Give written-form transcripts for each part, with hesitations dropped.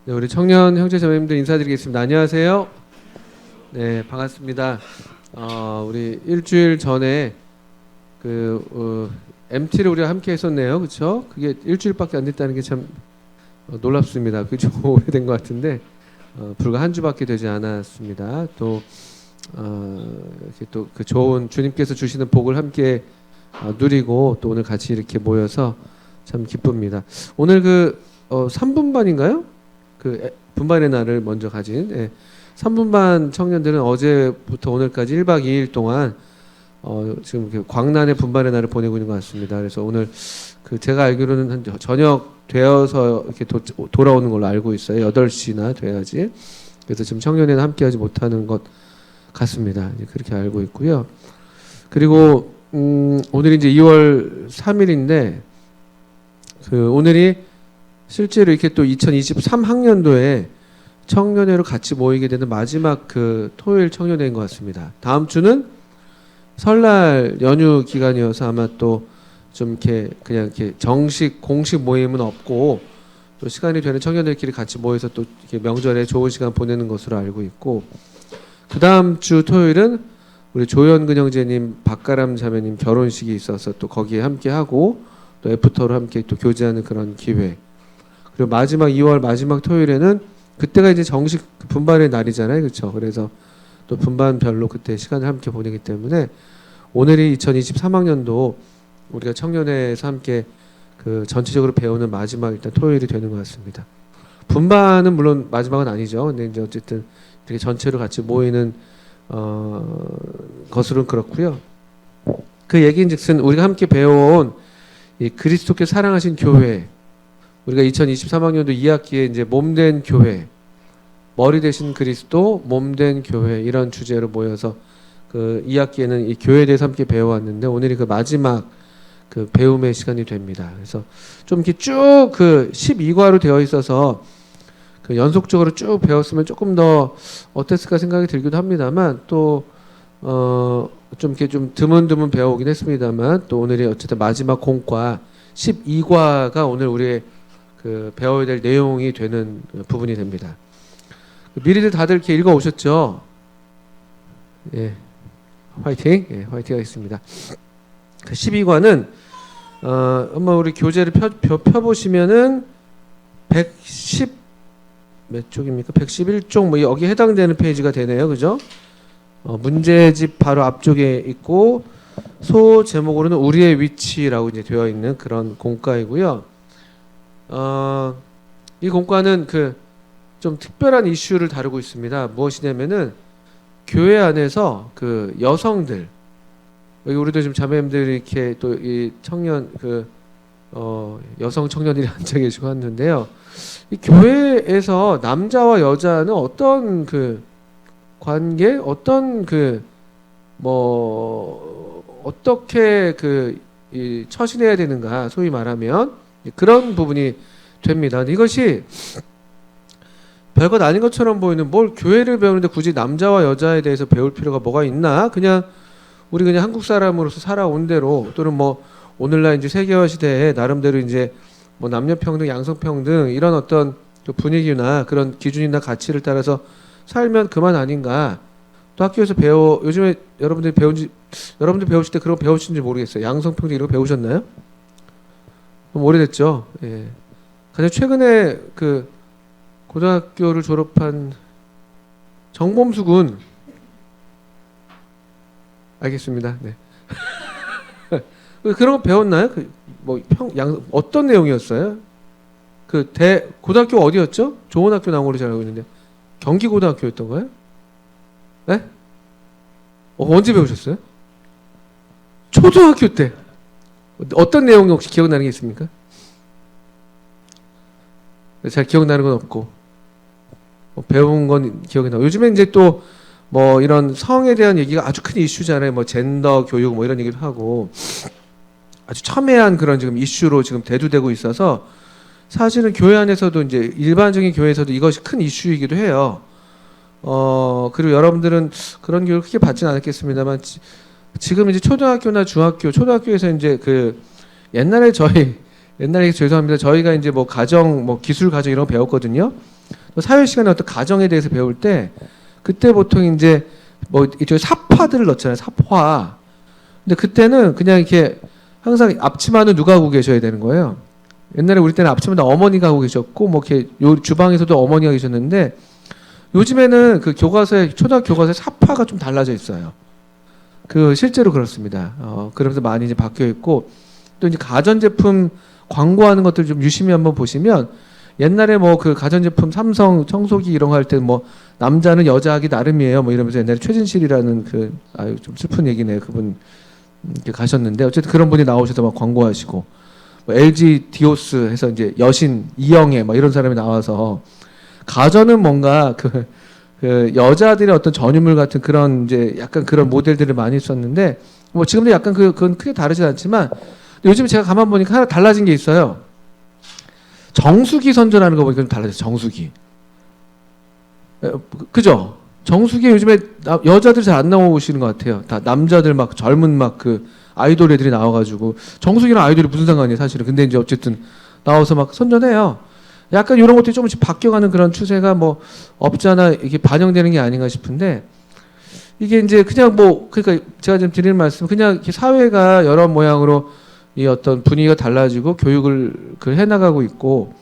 네, 우리 청년 형제 자매님들 인사드리겠습니다. 안녕하세요. 네, 반갑습니다. 우리 일주일 전에 MT를 우리가 함께 했었네요. 그렇죠? 그게 일주일밖에 안 됐다는 게 참 놀랍습니다. 그게 좀 오래된 것 같은데 불과 한 주밖에 되지 않았습니다. 또 이렇게 또 그 좋은 주님께서 주시는 복을 함께 누리고 또 오늘 같이 이렇게 모여서 참 기쁩니다. 오늘 3분반인가요? 분반의 날을 먼저 가진 3분반 청년들은 어제부터 오늘까지 1박 2일 동안 지금 광란의 분반의 날을 보내고 있는 것 같습니다. 그래서 오늘 제가 알기로는 한 저녁 되어서 이렇게 돌아오는 걸로 알고 있어요. 8시나 돼야지. 그래서 지금 청년회는 함께하지 못하는 것 같습니다. 그렇게 알고 있고요. 그리고 오늘이 이제 2월 3일인데 오늘이 실제로 이렇게 또 2023학년도에 청년회로 같이 모이게 되는 마지막 토요일 청년회인 것 같습니다. 다음 주는 설날 연휴 기간이어서 아마 또 좀 이렇게 공식 모임은 없고 또 시간이 되는 청년들끼리 같이 모여서 또 이렇게 명절에 좋은 시간 보내는 것으로 알고 있고, 그 다음 주 토요일은 우리 조현근 형제님, 박가람 자매님 결혼식이 있어서 또 거기에 함께 하고 또 애프터로 함께 또 교제하는 그런 기회. 그리고 2월 마지막 토요일에는 그때가 이제 정식 분반의 날이잖아요. 그렇죠? 그래서 또 분반별로 그때 시간을 함께 보내기 때문에 오늘이 2023학년도 우리가 청년회에서 함께 전체적으로 배우는 마지막 일단 토요일이 되는 것 같습니다. 분반은 물론 마지막은 아니죠. 근데 이제 어쨌든 이렇게 전체로 같이 모이는 것으로는 그렇고요. 그 얘기인즉슨 우리가 함께 배워온 이 그리스도께 사랑하신 교회, 우리가 2023학년도 2학기에 이제 몸된 교회, 머리 되신 그리스도, 몸된 교회, 이런 주제로 모여서 2학기에는 이 교회에 대해서 함께 배워왔는데 오늘이 마지막 배움의 시간이 됩니다. 그래서 좀 이렇게 쭉 12과로 되어 있어서 연속적으로 쭉 배웠으면 조금 더 어땠을까 생각이 들기도 합니다만 또 좀 이렇게 좀 드문드문 배워오긴 했습니다만 또 오늘이 어쨌든 마지막 공과 12과가 오늘 우리의 배워야 될 내용이 되는 부분이 됩니다. 미리들 다들 이렇게 읽어 오셨죠? 예, 화이팅! 예, 화이팅 하겠습니다. 12과는 한번 우리 교재를 펴보시면은 110 몇 쪽입니까? 111쪽 뭐 여기 해당되는 페이지가 되네요. 그죠? 문제집 바로 앞쪽에 있고 소 제목으로는 우리의 위치라고 이제 되어 있는 그런 공과이고요. 이 공과는 좀 특별한 이슈를 다루고 있습니다. 무엇이냐면은 교회 안에서 여성들, 여기 우리도 지금 자매님들이 이렇게 또 이 청년 여성 청년들이 앉아 계시고 하는데요. 이 교회에서 남자와 여자는 어떤 관계, 어떤 어떻게 이 처신해야 되는가, 소위 말하면 그런 부분이 됩니다. 이것이 별것 아닌 것처럼 보이는, 뭘 교회를 배우는데 굳이 남자와 여자에 대해서 배울 필요가 뭐가 있나? 우리 그냥 한국 사람으로서 살아온 대로, 또는 뭐 오늘날 이제 세계화 시대에 나름대로 이제 뭐 남녀평등, 양성평등 이런 어떤 분위기나 그런 기준이나 가치를 따라서 살면 그만 아닌가? 또 학교에서 요즘에 여러분들 배우실 때 그런 거 배우신지 모르겠어요. 양성평등 이런 거 배우셨나요? 너무 오래됐죠. 예. 가장 최근에 고등학교를 졸업한 정범수 군, 알겠습니다. 네. 그런 거 배웠나요? 어떤 내용이었어요? 고등학교 어디였죠? 좋은 학교 나온 걸로 잘 알고 있는데 경기고등학교였던 거예요? 네? 언제 배우셨어요? 초등학교 때. 어떤 내용이 혹시 기억나는 게 있습니까? 잘 기억나는 건 없고 배운 건 기억이 나고, 요즘에 이제 또 뭐 이런 성에 대한 얘기가 아주 큰 이슈잖아요. 뭐 젠더 교육 뭐 이런 얘기도 하고 아주 첨예한 그런 지금 이슈로 지금 대두되고 있어서 사실은 교회 안에서도 이제 일반적인 교회에서도 이것이 큰 이슈이기도 해요. 그리고 여러분들은 그런 교육을 크게 받지는 않았겠습니다만 지금 이제 초등학교나 초등학교에서 이제 옛날에 저희 옛날에 죄송합니다. 저희가 이제 뭐 가정, 뭐 기술 가정 이런 거 배웠거든요. 사회 시간에 어떤 가정에 대해서 배울 때 그때 보통 이제 뭐 이쪽 사파들을 넣잖아요. 사파. 근데 그때는 그냥 이렇게 항상 앞치마는 누가 하고 계셔야 되는 거예요. 옛날에 우리 때는 앞치마는 어머니가 하고 계셨고 뭐 이렇게 요 주방에서도 어머니가 계셨는데 요즘에는 그 교과서에 초등학교 교과서에 사파가 좀 달라져 있어요. 그 실제로 그렇습니다. 그러면서 많이 이제 바뀌어 있고 또 이제 가전제품 광고하는 것들 좀 유심히 한번 보시면 옛날에 뭐 그 가전제품 삼성 청소기 이런 거 할 때 뭐 남자는 여자하기 나름이에요. 뭐 이러면서 옛날에 최진실이라는 그 아유 좀 슬픈 얘기네요. 그분 이렇게 가셨는데 어쨌든 그런 분이 나오셔서 막 광고하시고 뭐 LG 디오스 해서 이제 여신 이영애 뭐 이런 사람이 나와서 가전은 뭔가 그 여자들의 어떤 전유물 같은 그런 이제 약간 그런 모델들을 많이 썼는데 뭐 지금도 약간 그건 크게 다르진 않지만 요즘 제가 가만 보니까 하나 달라진 게 있어요. 정수기 선전하는 거 보니까 좀 달라졌어요. 정수기. 그죠? 정수기 요즘에 여자들 잘 안 나오시는 것 같아요. 다 남자들 막 젊은 막 그 아이돌 애들이 나와가지고 정수기랑 아이돌이 무슨 상관이에요, 사실은. 근데 이제 어쨌든 나와서 막 선전해요. 약간 이런 것들이 조금씩 바뀌어가는 그런 추세가 뭐 없지 않아 이게 반영되는 게 아닌가 싶은데 이게 이제 그냥 뭐 그러니까 제가 지금 드리는 말씀 그냥 이렇게 사회가 여러 모양으로 이 어떤 분위기가 달라지고 교육을 그 해나가고 있고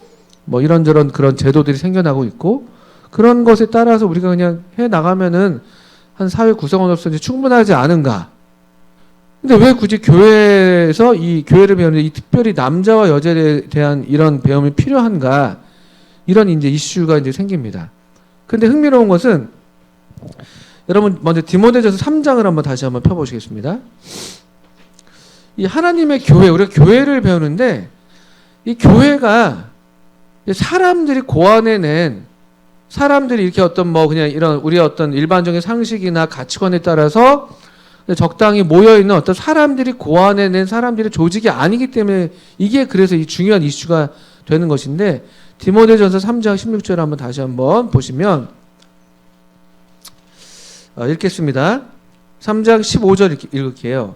뭐 이런저런 그런 제도들이 생겨나고 있고 그런 것에 따라서 우리가 그냥 해 나가면은 한 사회 구성원으로서 이제 충분하지 않은가. 근데 왜 굳이 교회에서 이 교회를 배우는데 이 특별히 남자와 여자에 대한 이런 배움이 필요한가? 이런 이제 이슈가 이제 생깁니다. 근데 흥미로운 것은 여러분 먼저 디모데전서 3장을 한번 다시 한번 펴보시겠습니다. 이 하나님의 교회, 우리가 교회를 배우는데 이 교회가 사람들이 고안해낸 사람들이 이렇게 어떤 뭐 그냥 이런 우리의 어떤 일반적인 상식이나 가치관에 따라서 적당히 모여있는 어떤 사람들이 고안해낸 사람들의 조직이 아니기 때문에 이게 그래서 이 중요한 이슈가 되는 것인데 디모데전서 3장 16절 한번 다시 한번 보시면 읽겠습니다. 3장 15절 읽을게요.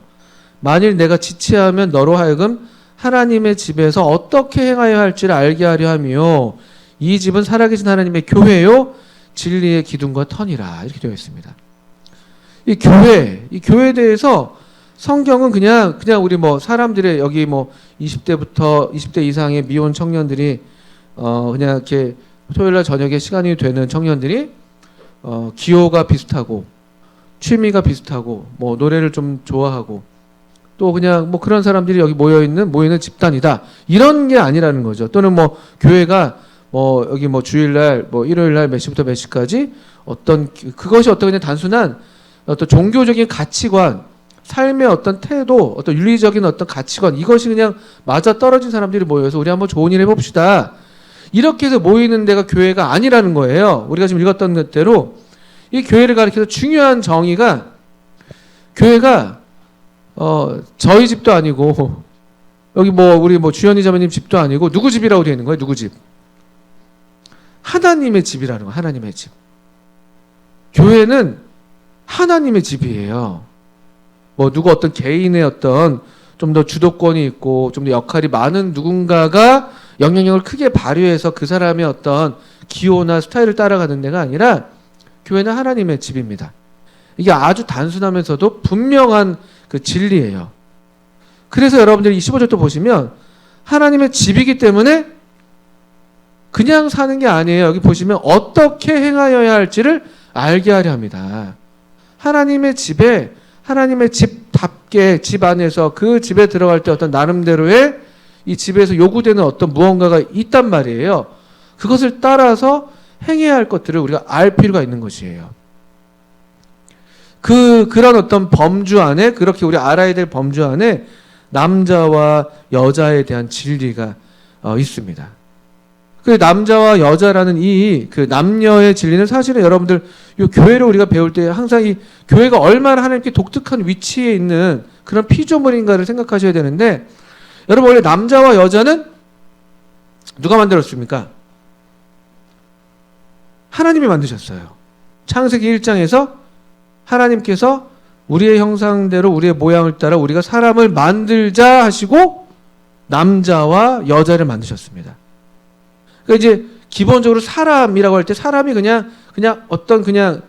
만일 내가 지체하면 너로 하여금 하나님의 집에서 어떻게 행하여야 할지를 알게 하려 하며 이 집은 살아계신 하나님의 교회요 진리의 기둥과 터니라 이렇게 되어 있습니다. 이 교회에 대해서 성경은 그냥 우리 뭐 사람들의 여기 뭐 20대부터 20대 이상의 미혼 청년들이 그냥 이렇게 토요일날 저녁에 시간이 되는 청년들이 기호가 비슷하고 취미가 비슷하고 뭐 노래를 좀 좋아하고 또 그냥 뭐 그런 사람들이 여기 모이는 집단이다 이런 게 아니라는 거죠. 또는 뭐 교회가 뭐 여기 뭐 주일날 뭐 일요일날 몇 시부터 몇 시까지 어떤 그것이 어떤 그냥 단순한 어떤 종교적인 가치관, 삶의 어떤 태도, 어떤 윤리적인 어떤 가치관 이것이 그냥 맞아 떨어진 사람들이 모여서 우리 한번 좋은 일 해봅시다. 이렇게 해서 모이는 데가 교회가 아니라는 거예요. 우리가 지금 읽었던 것대로 이 교회를 가리켜서 중요한 정의가 교회가 저희 집도 아니고 여기 뭐 우리 뭐 주연이 자매님 집도 아니고 누구 집이라고 되어 있는 거예요? 누구 집? 하나님의 집이라는 거예요. 하나님의 집. 교회는 하나님의 집이에요. 뭐 누구 어떤 개인의 어떤 좀 더 주도권이 있고 좀 더 역할이 많은 누군가가 영향력을 크게 발휘해서 그 사람의 어떤 기호나 스타일을 따라가는 데가 아니라 교회는 하나님의 집입니다. 이게 아주 단순하면서도 분명한 그 진리예요. 그래서 여러분들이 15절도 보시면 하나님의 집이기 때문에 그냥 사는 게 아니에요. 여기 보시면 어떻게 행하여야 할지를 알게 하려 합니다. 하나님의 집에 하나님의 집답게 집 안에서 그 집에 들어갈 때 어떤 나름대로의 이 집에서 요구되는 어떤 무언가가 있단 말이에요. 그것을 따라서 행해야 할 것들을 우리가 알 필요가 있는 것이에요. 그런 어떤 범주 안에 그렇게 우리 알아야 될 범주 안에 남자와 여자에 대한 진리가 있습니다. 그 남자와 여자라는 그 남녀의 진리는 사실은 여러분들 이 교회를 우리가 배울 때 항상 이 교회가 얼마나 하나님께 독특한 위치에 있는 그런 피조물인가를 생각하셔야 되는데 여러분 원래 남자와 여자는 누가 만들었습니까? 하나님이 만드셨어요. 창세기 1장에서 하나님께서 우리의 형상대로 우리의 모양을 따라 우리가 사람을 만들자 하시고 남자와 여자를 만드셨습니다. 그러니까 이제 기본적으로 사람이라고 할 때 사람이 그냥 어떤 그냥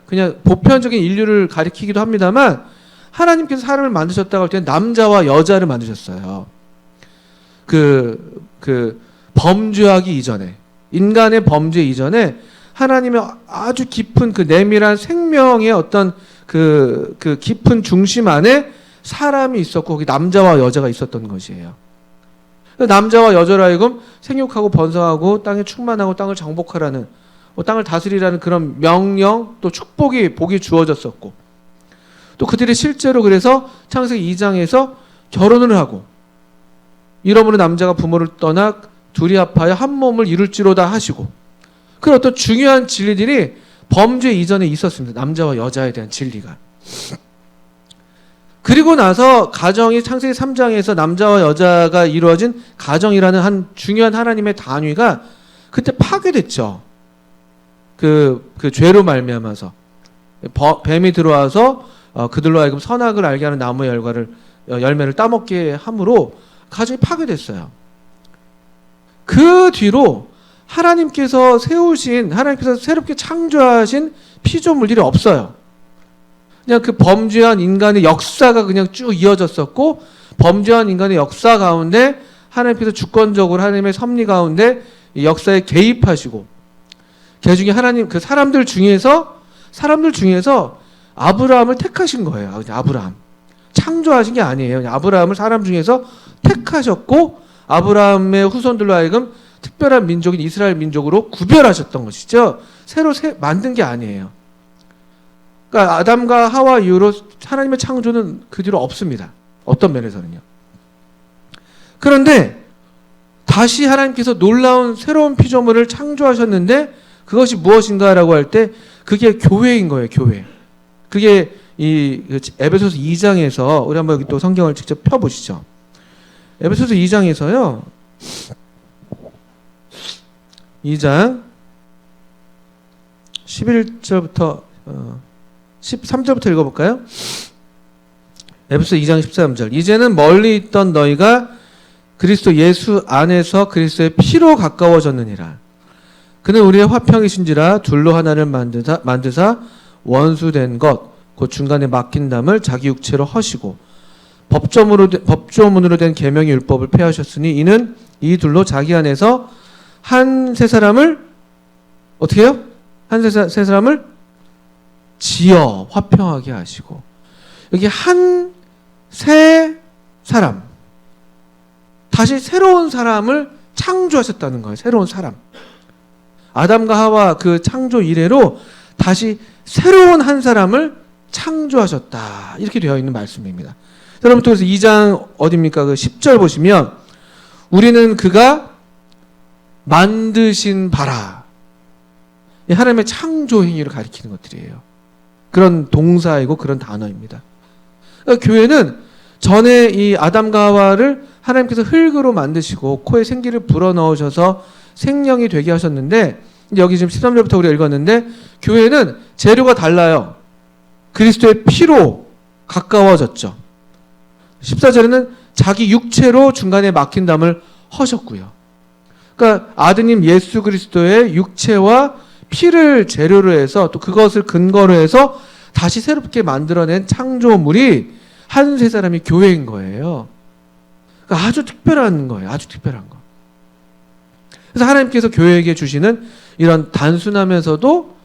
보편적인 인류를 가리키기도 합니다만 하나님께서 사람을 만드셨다고 할 때는 남자와 여자를 만드셨어요. 그 범죄하기 이전에, 인간의 범죄 이전에 하나님의 아주 깊은 그 내밀한 생명의 어떤 그 깊은 중심 안에 사람이 있었고 거기 남자와 여자가 있었던 것이에요. 남자와 여자로 하여금 생육하고 번성하고 땅에 충만하고 땅을 정복하라는, 땅을 다스리라는 그런 명령, 또 복이 주어졌었고, 또 그들이 실제로 그래서 창세기 2장에서 결혼을 하고, 이러므로 남자가 부모를 떠나 둘이 합하여 한 몸을 이룰지로다 하시고, 그런 어떤 중요한 진리들이 범죄 이전에 있었습니다. 남자와 여자에 대한 진리가. 그리고 나서 가정이 창세기 3장에서 남자와 여자가 이루어진 가정이라는 한 중요한 하나님의 단위가 그때 파괴됐죠. 그 죄로 말미암아서 뱀이 들어와서 그들로 하여금 선악을 알게 하는 나무의 열매를 따먹게 함으로 가정이 파괴됐어요. 그 뒤로 하나님께서 새롭게 창조하신 피조물들이 없어요. 그냥 그 범죄한 인간의 역사가 그냥 쭉 이어졌었고, 범죄한 인간의 역사 가운데 하나님께서 주권적으로 하나님의 섭리 가운데 이 역사에 개입하시고, 그 중에 하나님 그 사람들 중에서 아브라함을 택하신 거예요. 아브라함 창조하신 게 아니에요. 아브라함을 사람 중에서 택하셨고, 아브라함의 후손들로 하여금 특별한 민족인 이스라엘 민족으로 구별하셨던 것이죠. 새로 만든 게 아니에요. 그러니까 아담과 하와 이후로 하나님의 창조는 그 뒤로 없습니다. 어떤 면에서는요. 그런데 다시 하나님께서 놀라운 새로운 피조물을 창조하셨는데 그것이 무엇인가라고 할 때 그게 교회인 거예요. 교회. 그게 이 에베소서 2장에서 우리 한번 여기 또 성경을 직접 펴보시죠. 에베소서 2장에서요. 2장 11절부터 13절부터 읽어볼까요? 에베소서 2장 13절. 이제는 멀리 있던 너희가 그리스도 예수 안에서 그리스도의 피로 가까워졌느니라. 그는 우리의 화평이신지라 둘로 하나를 만드사 원수된 것 곧 중간에 막힌 담을 자기 육체로 허시고 법조문으로 된 계명의 율법을 폐하셨으니 이는 이 둘로 자기 안에서 한 세 사람을 어떻게 해요? 한 세 사람을 지어 화평하게 하시고, 여기 한 세 사람, 다시 새로운 사람을 창조하셨다는 거예요. 새로운 사람. 아담과 하와 그 창조 이래로 다시 새로운 한 사람을 창조하셨다. 이렇게 되어 있는 말씀입니다. 여러분, 또 그래서 2장 어디입니까? 그 10절 보시면 우리는 그가 만드신 바라. 하나님의 창조 행위를 가리키는 것들이에요. 그런 동사이고 그런 단어입니다. 그러니까 교회는 전에 이 아담과 하와를 하나님께서 흙으로 만드시고 코에 생기를 불어넣으셔서 생명이 되게 하셨는데, 여기 지금 13절부터 우리가 읽었는데 교회는 재료가 달라요. 그리스도의 피로 가까워졌죠. 14절에는 자기 육체로 중간에 막힌 담을 허셨고요. 그러니까 아드님 예수 그리스도의 육체와 피를 재료로 해서 또 그것을 근거로 해서 다시 새롭게 만들어낸 창조물이 한 세 사람이 교회인 거예요. 그러니까 아주 특별한 거예요. 아주 특별한 거. 그래서 하나님께서 교회에게 주시는 이런 단순하면서도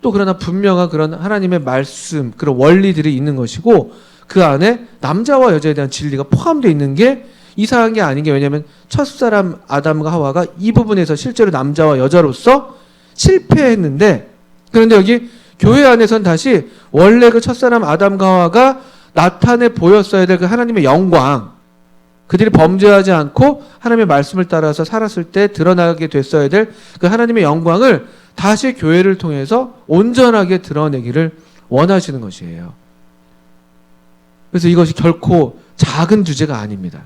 또 그러나 분명한 그런 하나님의 말씀, 그런 원리들이 있는 것이고, 그 안에 남자와 여자에 대한 진리가 포함되어 있는 게 이상한 게 아닌 게, 왜냐하면 첫사람 아담과 하와가 이 부분에서 실제로 남자와 여자로서 실패했는데, 그런데 여기 교회 안에서는 다시 원래 그 첫사람 아담과 하와가 나타내 보였어야 될 그 하나님의 영광, 그들이 범죄하지 않고 하나님의 말씀을 따라서 살았을 때 드러나게 됐어야 될 그 하나님의 영광을 다시 교회를 통해서 온전하게 드러내기를 원하시는 것이에요. 그래서 이것이 결코 작은 주제가 아닙니다.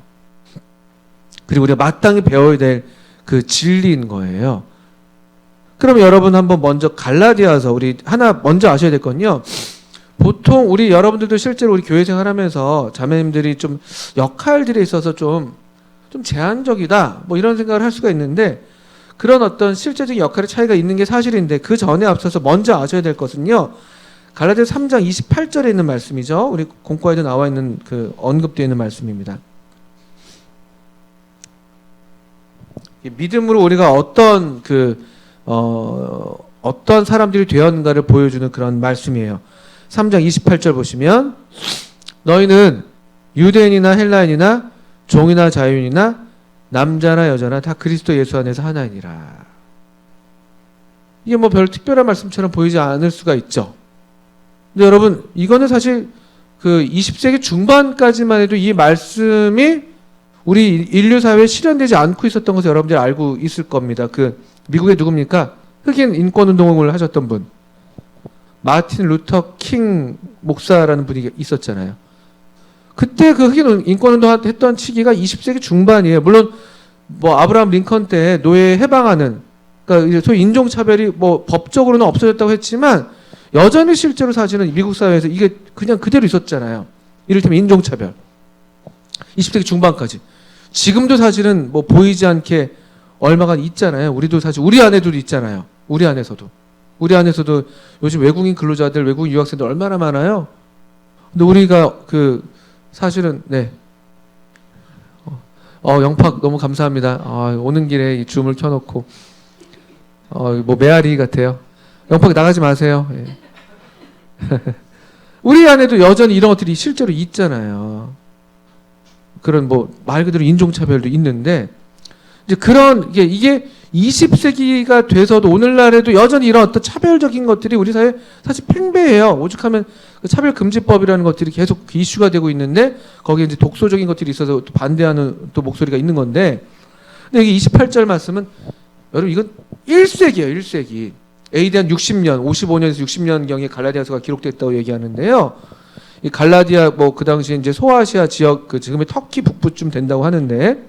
그리고 우리가 마땅히 배워야 될 그 진리인 거예요. 그럼 여러분 한번 먼저 갈라디아서 우리 하나 먼저 아셔야 될 건요. 보통 우리 여러분들도 실제로 우리 교회 생활하면서 자매님들이 좀 역할들에 있어서 좀 좀 제한적이다. 뭐 이런 생각을 할 수가 있는데 그런 어떤 실제적인 역할의 차이가 있는 게 사실인데 그 전에 앞서서 먼저 아셔야 될 것은요. 갈라디아서 3장 28절에 있는 말씀이죠. 우리 공과에도 나와 있는 그 언급되어 있는 말씀입니다. 믿음으로 우리가 어떤 어떤 사람들이 되었는가를 보여주는 그런 말씀이에요. 3장 28절 보시면 너희는 유대인이나 헬라인이나 종이나 자유인이나 남자나 여자나 다 그리스도 예수 안에서 하나이니라. 이게 뭐 별 특별한 말씀처럼 보이지 않을 수가 있죠. 근데 여러분 이거는 사실 그 20세기 중반까지만 해도 이 말씀이 우리 인류 사회에 실현되지 않고 있었던 것을 여러분들이 알고 있을 겁니다. 그 미국의 누굽니까? 흑인 인권 운동을 하셨던 분. 마틴 루터 킹 목사라는 분이 있었잖아요. 그때 그 흑인 인권 운동 했던 시기가 20세기 중반이에요. 물론 뭐 아브라함 링컨 때 노예 해방하는 그러니까 소위 인종 차별이 뭐 법적으로는 없어졌다고 했지만 여전히 실제로 사실은 미국 사회에서 이게 그냥 그대로 있었잖아요. 이를테면 인종 차별. 20세기 중반까지. 지금도 사실은 뭐 보이지 않게 얼마가 있잖아요. 우리도 사실 우리 안에도 있잖아요. 우리 안에서도 요즘 외국인 근로자들, 외국인 유학생들 얼마나 많아요. 근데 우리가 그 사실은 네. 영팍 너무 감사합니다. 오는 길에 이 줌을 켜놓고 뭐 메아리 같아요. 영팍 나가지 마세요. 예. 우리 안에도 여전히 이런 것들이 실제로 있잖아요. 그런 뭐 말 그대로 인종차별도 있는데 이제 그런 이게 20세기가 돼서도 오늘날에도 여전히 이런 어떤 차별적인 것들이 우리 사회에 사실 팽배해요. 오죽하면 그 차별금지법이라는 것들이 계속 이슈가 되고 있는데 거기에 이제 독소적인 것들이 있어서 또 반대하는 또 목소리가 있는 건데 근데 여기 28절 말씀은 여러분 이건 1세기예요. 1세기. AD 한 60년, 55년에서 60년경에 갈라디아서가 기록됐다고 얘기하는데요. 이 갈라디아 뭐 그 당시에 이제 소아시아 지역 그 지금의 터키 북부쯤 된다고 하는데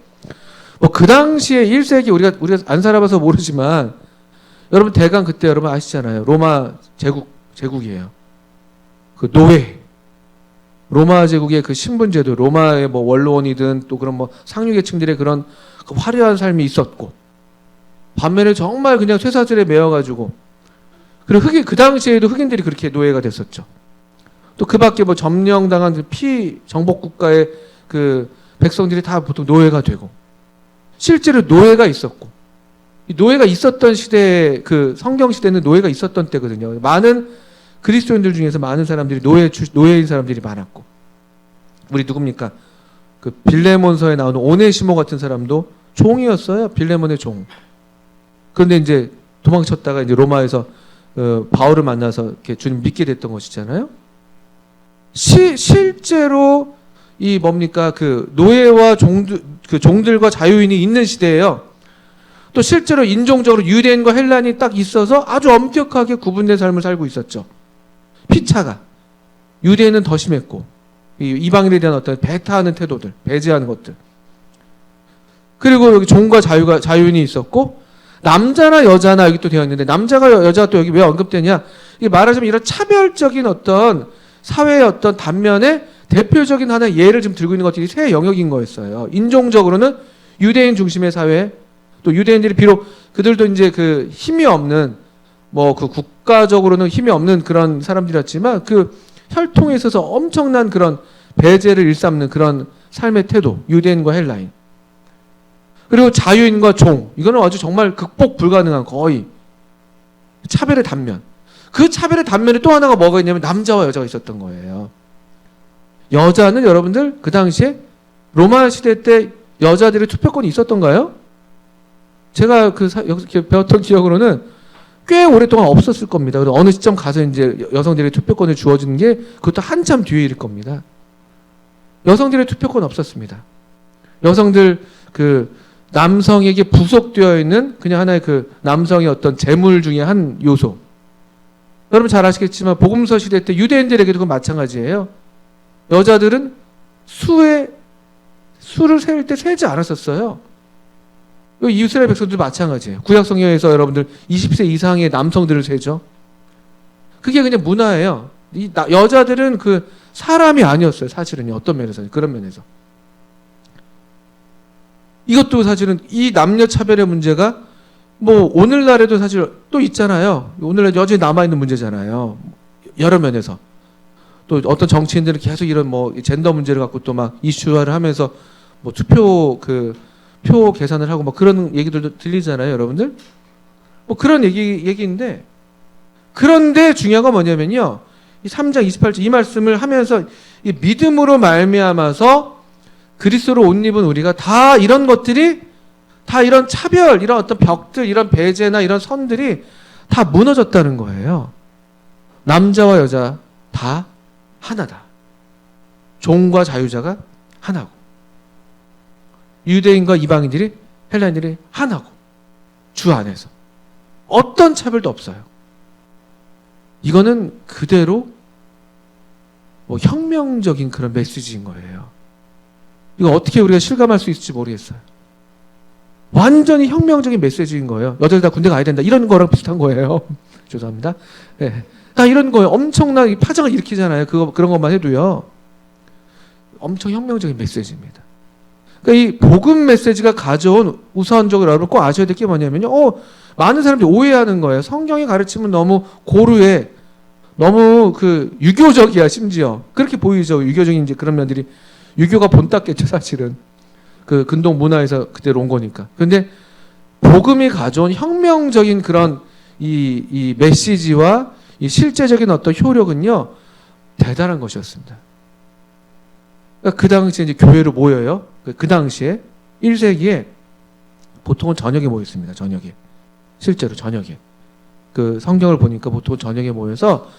뭐 그 당시에 1세기 우리가 안 살아봐서 모르지만 여러분 대강 그때 여러분 아시잖아요. 로마 제국이에요. 그 노예 로마 제국의 그 신분제도 로마의 뭐 원로원이든 또 그런 뭐 상류계층들의 그런 그 화려한 삶이 있었고 반면에 정말 그냥 쇠사슬에 매여가지고 그리고 그 당시에도 흑인들이 그렇게 노예가 됐었죠. 또 그 밖에 뭐 점령당한 그 피정복 국가의 그 백성들이 다 보통 노예가 되고 실제로 노예가 있었고 이 노예가 있었던 시대에 그 성경 시대는 노예가 있었던 때거든요. 많은 그리스도인들 중에서 많은 사람들이 노예인 사람들이 많았고 우리 누굽니까? 그 빌레몬서에 나오는 오네시모 같은 사람도 종이었어요. 빌레몬의 종. 그런데 이제 도망쳤다가 이제 로마에서 바울을 만나서 이렇게 주님 믿게 됐던 것이잖아요. 실제로 이 뭡니까 그 노예와 종들과 자유인이 있는 시대예요. 또 실제로 인종적으로 유대인과 헬란이 딱 있어서 아주 엄격하게 구분된 삶을 살고 있었죠. 피차가 유대인은 더 심했고 이방인에 대한 어떤 배타하는 태도들, 배제하는 것들. 그리고 여기 종과 자유인이 있었고 남자나 여자나 여기 또 되어 있는데 남자가 여자가 또 여기 왜 언급되냐? 이게 말하자면 이런 차별적인 어떤 사회의 어떤 단면에 대표적인 하나의 예를 좀 들고 있는 것들이 세 영역인 거였어요. 인종적으로는 유대인 중심의 사회, 또 유대인들이 비록 그들도 이제 그 힘이 없는 뭐 그 국가적으로는 힘이 없는 그런 사람들이었지만 그 혈통에 있어서 엄청난 그런 배제를 일삼는 그런 삶의 태도, 유대인과 헬라인. 그리고 자유인과 종, 이거는 아주 정말 극복 불가능한 거의 차별의 단면. 그 차별의 단면에 또 하나가 뭐가 있냐면 남자와 여자가 있었던 거예요. 여자는 여러분들 그 당시에 로마 시대 때 여자들의 투표권이 있었던가요? 제가 여기서 배웠던 기억으로는 꽤 오랫동안 없었을 겁니다. 그래서 어느 시점 가서 이제 여성들의 투표권을 주어지는 게 그것도 한참 뒤에 일 겁니다. 여성들의 투표권 없었습니다. 여성들 그 남성에게 부속되어 있는 그냥 하나의 그 남성의 어떤 재물 중에 한 요소. 여러분 잘 아시겠지만 복음서 시대 때 유대인들에게도 그건 마찬가지예요. 여자들은 수를 셀 때 세지 않았었어요. 이스라엘 백성들도 마찬가지예요. 구약 성경에서 여러분들 20세 이상의 남성들을 세죠. 그게 그냥 문화예요. 여자들은 그 사람이 아니었어요. 사실은요. 어떤 면에서는 그런 면에서. 이것도 사실은 이 남녀 차별의 문제가 뭐 오늘날에도 사실 또 있잖아요. 오늘날 여전히 남아있는 문제잖아요. 여러 면에서. 또 어떤 정치인들은 계속 이런 뭐 젠더 문제를 갖고 또 막 이슈화를 하면서 뭐 투표 표 계산을 하고 뭐 그런 얘기들도 들리잖아요, 여러분들. 뭐 그런 얘기인데, 그런데 중요한 건 뭐냐면요. 이 3장 28절 이 말씀을 하면서 이 믿음으로 말미암아서 그리스도로 옷 입은 우리가 다 이런 것들이 다 이런 차별, 이런 어떤 벽들, 이런 배제나 이런 선들이 다 무너졌다는 거예요. 남자와 여자 다 하나다. 종과 자유자가 하나고, 유대인과 이방인들이, 헬라인들이 하나고, 주 안에서 어떤 차별도 없어요. 이거는 그대로 뭐 혁명적인 그런 메시지인 거예요. 이거 어떻게 우리가 실감할 수 있을지 모르겠어요. 완전히 혁명적인 메시지인 거예요. 여자들 다 군대 가야 된다, 이런 거랑 비슷한 거예요. 죄송합니다. 네. 다 이런 거예요. 엄청난 파장을 일으키잖아요. 그런 것만 해도요. 엄청 혁명적인 메시지입니다. 그러니까 이 복음 메시지가 가져온 우선적으로 여러분 꼭 아셔야 될 게 뭐냐면요. 많은 사람들이 오해하는 거예요. 성경의 가르침은 너무 고루해, 너무 그 유교적이야. 심지어 그렇게 보이죠. 유교적인 이제 그런 면들이, 유교가 본땄겠죠, 사실은. 그 근동 문화에서 그대로 온 거니까. 그런데 복음이 가져온 혁명적인 그런 이 메시지와 이 실제적인 어떤 효력은요, 대단한 것이었습니다. 그러니까 그 당시에 이제 교회로 모여요. 그 당시에 1세기에 보통은 저녁에 모였습니다. 저녁에. 실제로 저녁에. 그 성경을 보니까 보통 저녁에 모여서,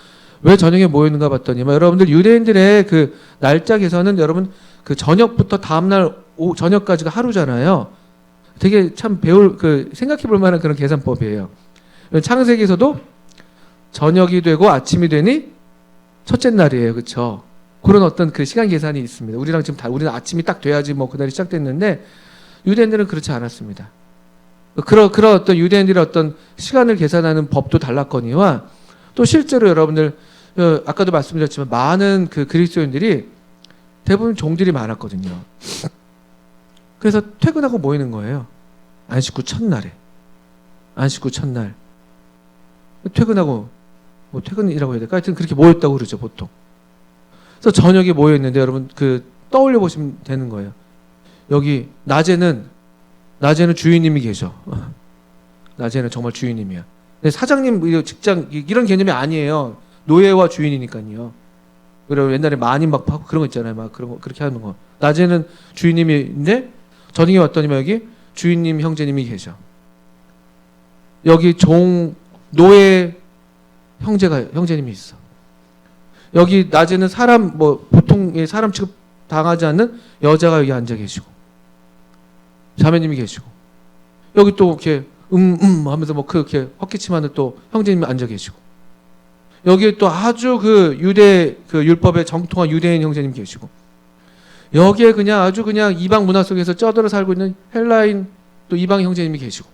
왜 저녁에 모이는가 봤더니만, 여러분들 유대인들의 그 날짜 계산은 여러분 그 저녁부터 다음날 저녁까지가 하루잖아요. 되게 참 생각해 볼 만한 그런 계산법이에요. 창세기에서도 저녁이 되고 아침이 되니 첫째 날이에요. 그렇죠? 그런 어떤 그 시간 계산이 있습니다. 우리랑 지금 우리는 아침이 딱 돼야지 뭐 그날이 시작됐는데, 유대인들은 그렇지 않았습니다. 그런 어떤 유대인들의 어떤 시간을 계산하는 법도 달랐거니와, 또 실제로 여러분들 아까도 말씀드렸지만 많은 그 그리스도인들이 대부분 종들이 많았거든요. 그래서 퇴근하고 모이는 거예요. 안식구 첫날에. 안식구 첫날. 퇴근하고, 뭐 퇴근이라고 해야 될까? 하여튼 그렇게 모였다고 그러죠, 보통. 그래서 저녁에 모여있는데 여러분 떠올려 보시면 되는 거예요. 여기 낮에는 주인님이 계셔. 낮에는 정말 주인님이야. 근데 사장님, 직장 이런 개념이 아니에요. 노예와 주인이니까요. 그리고 옛날에 많이 막 하고 그런 거 있잖아요. 막 그런 거 그렇게 하는 거. 낮에는 주인님인데 저녁에 왔더니만 여기 주인님, 형제님이 계셔. 여기 노예 형제님이 있어. 여기 낮에는 보통의 사람 취급 당하지 않는 여자가 여기 앉아 계시고, 자매님이 계시고, 여기 또 이렇게 하면서 뭐 그렇게 헛기침하는 또 형제님이 앉아 계시고, 여기에 또 아주 그 유대 그 율법에 정통한 유대인 형제님 계시고, 여기에 아주 그냥 이방 문화 속에서 쩌들어 살고 있는 헬라인 또 이방 형제님이 계시고,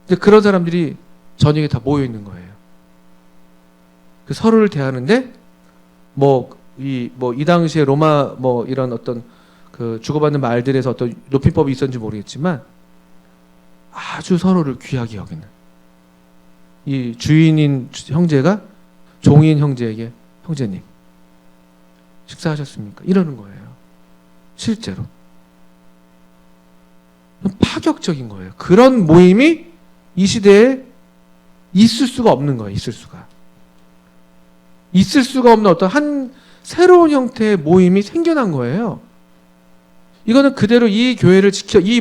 근데 그런 사람들이 저녁에 다 모여 있는 거예요. 그 서로를 대하는데 이 당시에 로마 이런 어떤 그 주고받는 말들에서 어떤 높임법이 있었는지 모르겠지만 아주 서로를 귀하게 여기는, 이 주인인 형제가 종인 형제에게 형제님 식사하셨습니까? 이러는 거예요. 실제로. 파격적인 거예요. 그런 모임이 이 시대에 있을 수가 없는 거예요. 있을 수가 없는 어떤 한 새로운 형태의 모임이 생겨난 거예요. 이거는 그대로 이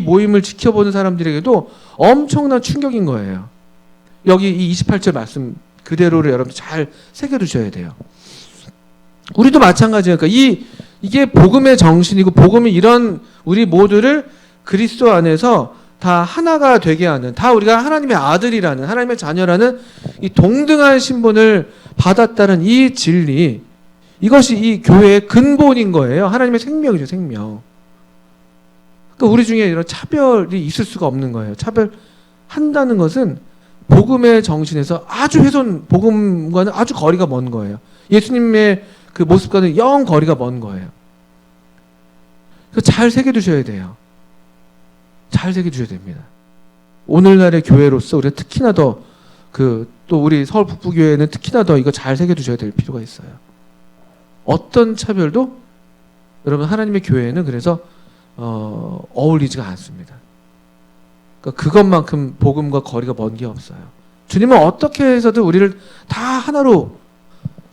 모임을 지켜보는 사람들에게도 엄청난 충격인 거예요. 여기 이 28절 말씀 그대로를 여러분 잘 새겨두셔야 돼요. 우리도 마찬가지예요. 그러니까 이게 복음의 정신이고, 복음이 이런 우리 모두를 그리스도 안에서 다 하나가 되게 하는, 다 우리가 하나님의 아들이라는, 하나님의 자녀라는 이 동등한 신분을 받았다는 이 진리, 이것이 이 교회의 근본인 거예요. 하나님의 생명이죠, 생명. 그러니까 우리 중에 이런 차별이 있을 수가 없는 거예요. 차별한다는 것은 복음의 정신에서 복음과는 아주 거리가 먼 거예요. 예수님의 그 모습과는 영 거리가 먼 거예요. 그래서 잘 새겨두셔야 돼요. 잘 새겨주셔야 됩니다. 오늘날의 교회로서 우리가 특히나 더 또 우리 서울 북부교회는 특히나 더 이거 잘 새겨두셔야 될 필요가 있어요. 어떤 차별도 여러분 하나님의 교회는 그래서 어울리지가 않습니다. 그러니까 그것만큼 복음과 거리가 먼 게 없어요. 주님은 어떻게 해서든 우리를 다 하나로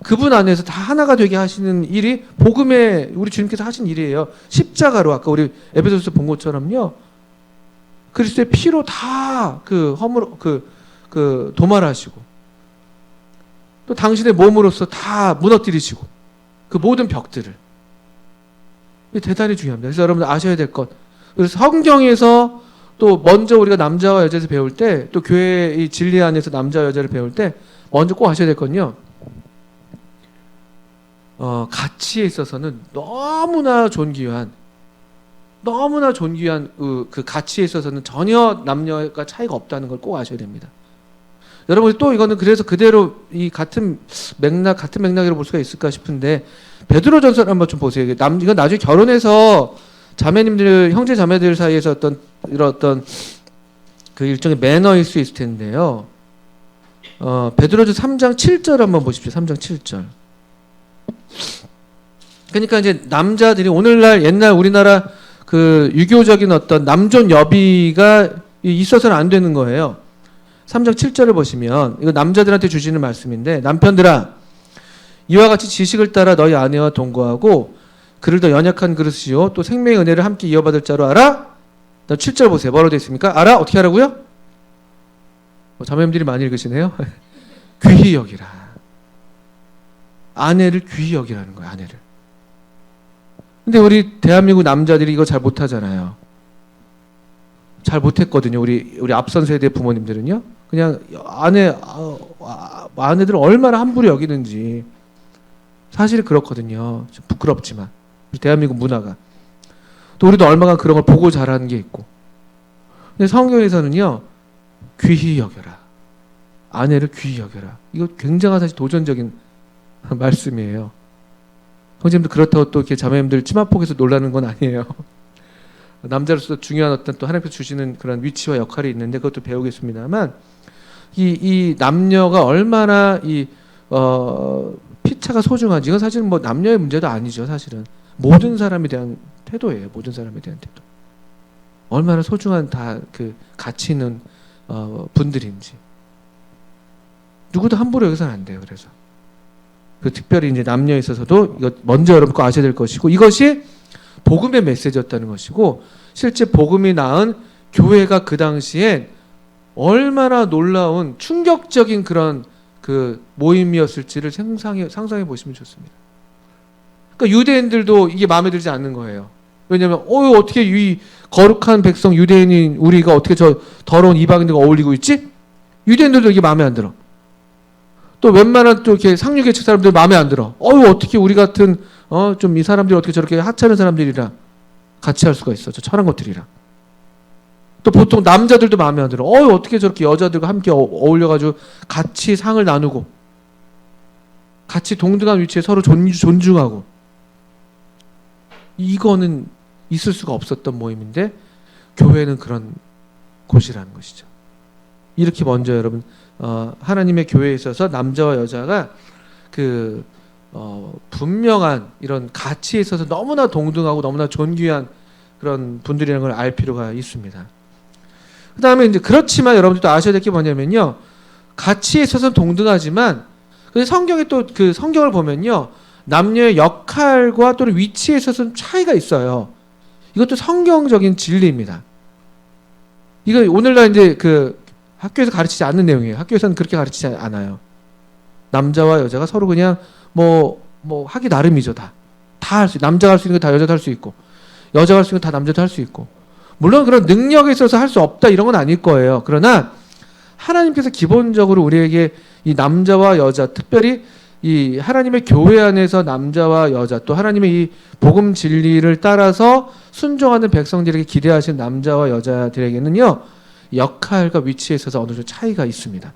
그분 안에서 다 하나가 되게 하시는 일이 복음의 우리 주님께서 하신 일이에요. 십자가로 아까 우리 에베소서 본 것처럼요. 그리스도의 피로 다 도말하시고 또 당신의 몸으로서 다 무너뜨리시고 그 모든 벽들을. 이게 대단히 중요합니다. 그래서 여러분 아셔야 될 것. 그래서 성경에서 또 먼저 우리가 남자와 여자에서 배울 때 또 교회의 진리 안에서 남자와 여자를 배울 때 먼저 꼭 아셔야 될 건요. 가치에 있어서는 너무나 존귀한 그 가치에 있어서는 전혀 남녀가 차이가 없다는 걸 꼭 아셔야 됩니다. 여러분 또 이거는 그래서 그대로 이 같은 맥락으로 볼 수가 있을까 싶은데 베드로전서를 한번 좀 보세요. 이건 나중에 결혼해서 자매님들 형제 자매들 사이에서 어떤 그 일종의 매너일 수 있을 텐데요. 베드로전서 3장 7절 한번 보십시오. 3장 7절. 그러니까 이제 남자들이 오늘날 옛날 우리나라 그 유교적인 어떤 남존 여비가 있어서는 안 되는 거예요. 3장 7절을 보시면 이거 남자들한테 주시는 말씀인데 남편들아 이와 같이 지식을 따라 너희 아내와 동거하고 그를 더 연약한 그릇이요 또 생명의 은혜를 함께 이어받을 자로 알아? 7절 보세요. 뭐라고 되어 있습니까? 알아? 어떻게 하라고요? 자매님들이 많이 읽으시네요. 귀히 여기라. 아내를 귀히 여기라는 거예요. 아내를. 근데 우리 대한민국 남자들이 이거 잘 못하잖아요. 잘 못했거든요. 우리 앞선 세대 부모님들은요. 그냥 아내들을 얼마나 함부로 여기는지 사실 그렇거든요. 좀 부끄럽지만 우리 대한민국 문화가 또 우리도 얼마나 그런 걸 보고 자라는 게 있고. 근데 성경에서는요. 귀히 여겨라. 아내를 귀히 여겨라. 이거 굉장한 사실 도전적인 말씀이에요. 형제님들 그렇다고 또 이렇게 자매님들 치마폭에서 놀라는 건 아니에요. 남자로서 중요한 어떤 또 하나님께서 주시는 그런 위치와 역할이 있는데 그것도 배우겠습니다만 이 남녀가 얼마나 피차가 소중한지 이건 사실은 뭐 남녀의 문제도 아니죠. 사실은 모든 사람에 대한 태도예요. 모든 사람에 대한 태도. 얼마나 소중한 다 그 가치 있는 분들인지 누구도 함부로 여기서는 안 돼요. 그래서 특별히 이제 남녀에 있어서도 이거 먼저 여러분 꼭 아셔야 될 것이고 이것이 복음의 메시지였다는 것이고 실제 복음이 낳은 교회가 그 당시엔 얼마나 놀라운 충격적인 그런 그 모임이었을지를 상상해 보시면 좋습니다. 그러니까 유대인들도 이게 마음에 들지 않는 거예요. 왜냐하면 어떻게 이 거룩한 백성 유대인인 우리가 어떻게 저 더러운 이방인들과 어울리고 있지? 유대인들도 이게 마음에 안 들어. 또 웬만한 또 이렇게 상류계층 사람들 마음에 안 들어. 어떻게 우리 같은 좀 이 사람들이 어떻게 저렇게 하찮은 사람들이랑 같이 할 수가 있어. 저 천한 것들이랑. 또 보통 남자들도 마음에 안 들어. 어떻게 저렇게 여자들과 함께 어울려가지고 같이 상을 나누고 같이 동등한 위치에 서로 존중하고 이거는 있을 수가 없었던 모임인데 교회는 그런 곳이라는 것이죠. 이렇게 먼저 여러분 하나님의 교회에 있어서 남자와 여자가 분명한 이런 가치에 있어서 너무나 동등하고 너무나 존귀한 그런 분들이라는 걸 알 필요가 있습니다. 그 다음에 이제 그렇지만 여러분들도 아셔야 될 게 뭐냐면요. 가치에 있어서는 동등하지만 성경에 또 그 성경을 보면요. 남녀의 역할과 또는 위치에 있어서는 차이가 있어요. 이것도 성경적인 진리입니다. 이거 오늘날 이제 학교에서 가르치지 않는 내용이에요. 학교에서는 그렇게 가르치지 않아요. 남자와 여자가 서로 그냥 하기 나름이죠. 다 할 수, 남자가 할 수 있는 거 다 여자도 할 수 있고, 여자가 할 수 있는 거 다 남자도 할 수 있고. 물론 그런 능력에 있어서 할 수 없다 이런 건 아닐 거예요. 그러나 하나님께서 기본적으로 우리에게 이 남자와 여자, 특별히 이 하나님의 교회 안에서 남자와 여자, 또 하나님의 이 복음 진리를 따라서 순종하는 백성들에게 기대하신 남자와 여자들에게는요, 역할과 위치에 있어서 어느 정도 차이가 있습니다.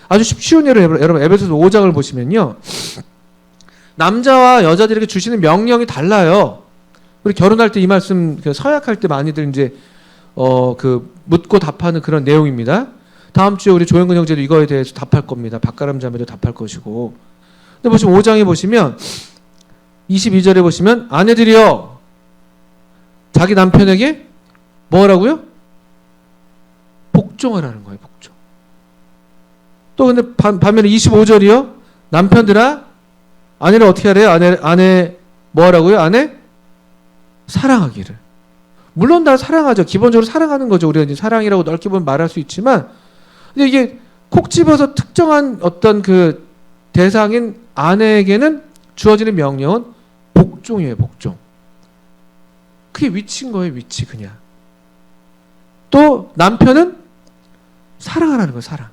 아주 쉬운 예로 여러분 에베소서 5장을 보시면요, 남자와 여자들에게 주시는 명령이 달라요. 우리 결혼할 때 이 말씀 서약할 때 많이들 이제 그 묻고 답하는 그런 내용입니다. 다음 주에 우리 조영근 형제도 이거에 대해서 답할 겁니다. 박가람 자매도 답할 것이고. 근데 보시면 5장에 보시면 22절에 보시면 아내들이여 자기 남편에게 뭐라고요? 복종하라는 거예요. 복종. 또 근데 반면에 25절이요. 남편들아 아내를 어떻게 하래요? 아내 뭐하라고요? 아내 사랑하기를. 물론 다 사랑하죠. 기본적으로 사랑하는 거죠. 우리가 이제 사랑이라고 넓게 보면 말할 수 있지만 근데 이게 콕 집어서 특정한 어떤 그 대상인 아내에게는 주어지는 명령은 복종이에요. 복종. 그게 위치인 거예요. 위치 그냥. 또 남편은 사랑하라는 거예요. 사랑.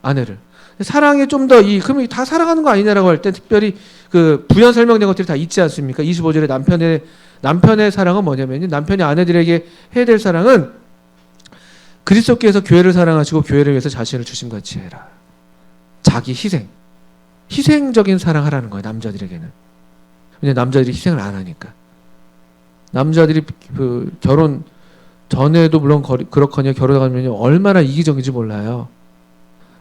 아내를. 사랑에 좀 더 그러면 다 사랑하는 거 아니냐라고 할 때 특별히 그 부연 설명된 것들이 다 있지 않습니까? 25절에 남편의 사랑은 뭐냐면요. 남편이 아내들에게 해야 될 사랑은 그리스도께서 교회를 사랑하시고 교회를 위해서 자신을 주심같이 해라. 자기 희생적인 사랑하라는 거예요. 남자들에게는. 왜냐면 남자들이 희생을 안 하니까. 남자들이 그 결혼 전에도 물론 그렇거니와 결혼하면 얼마나 이기적인지 몰라요.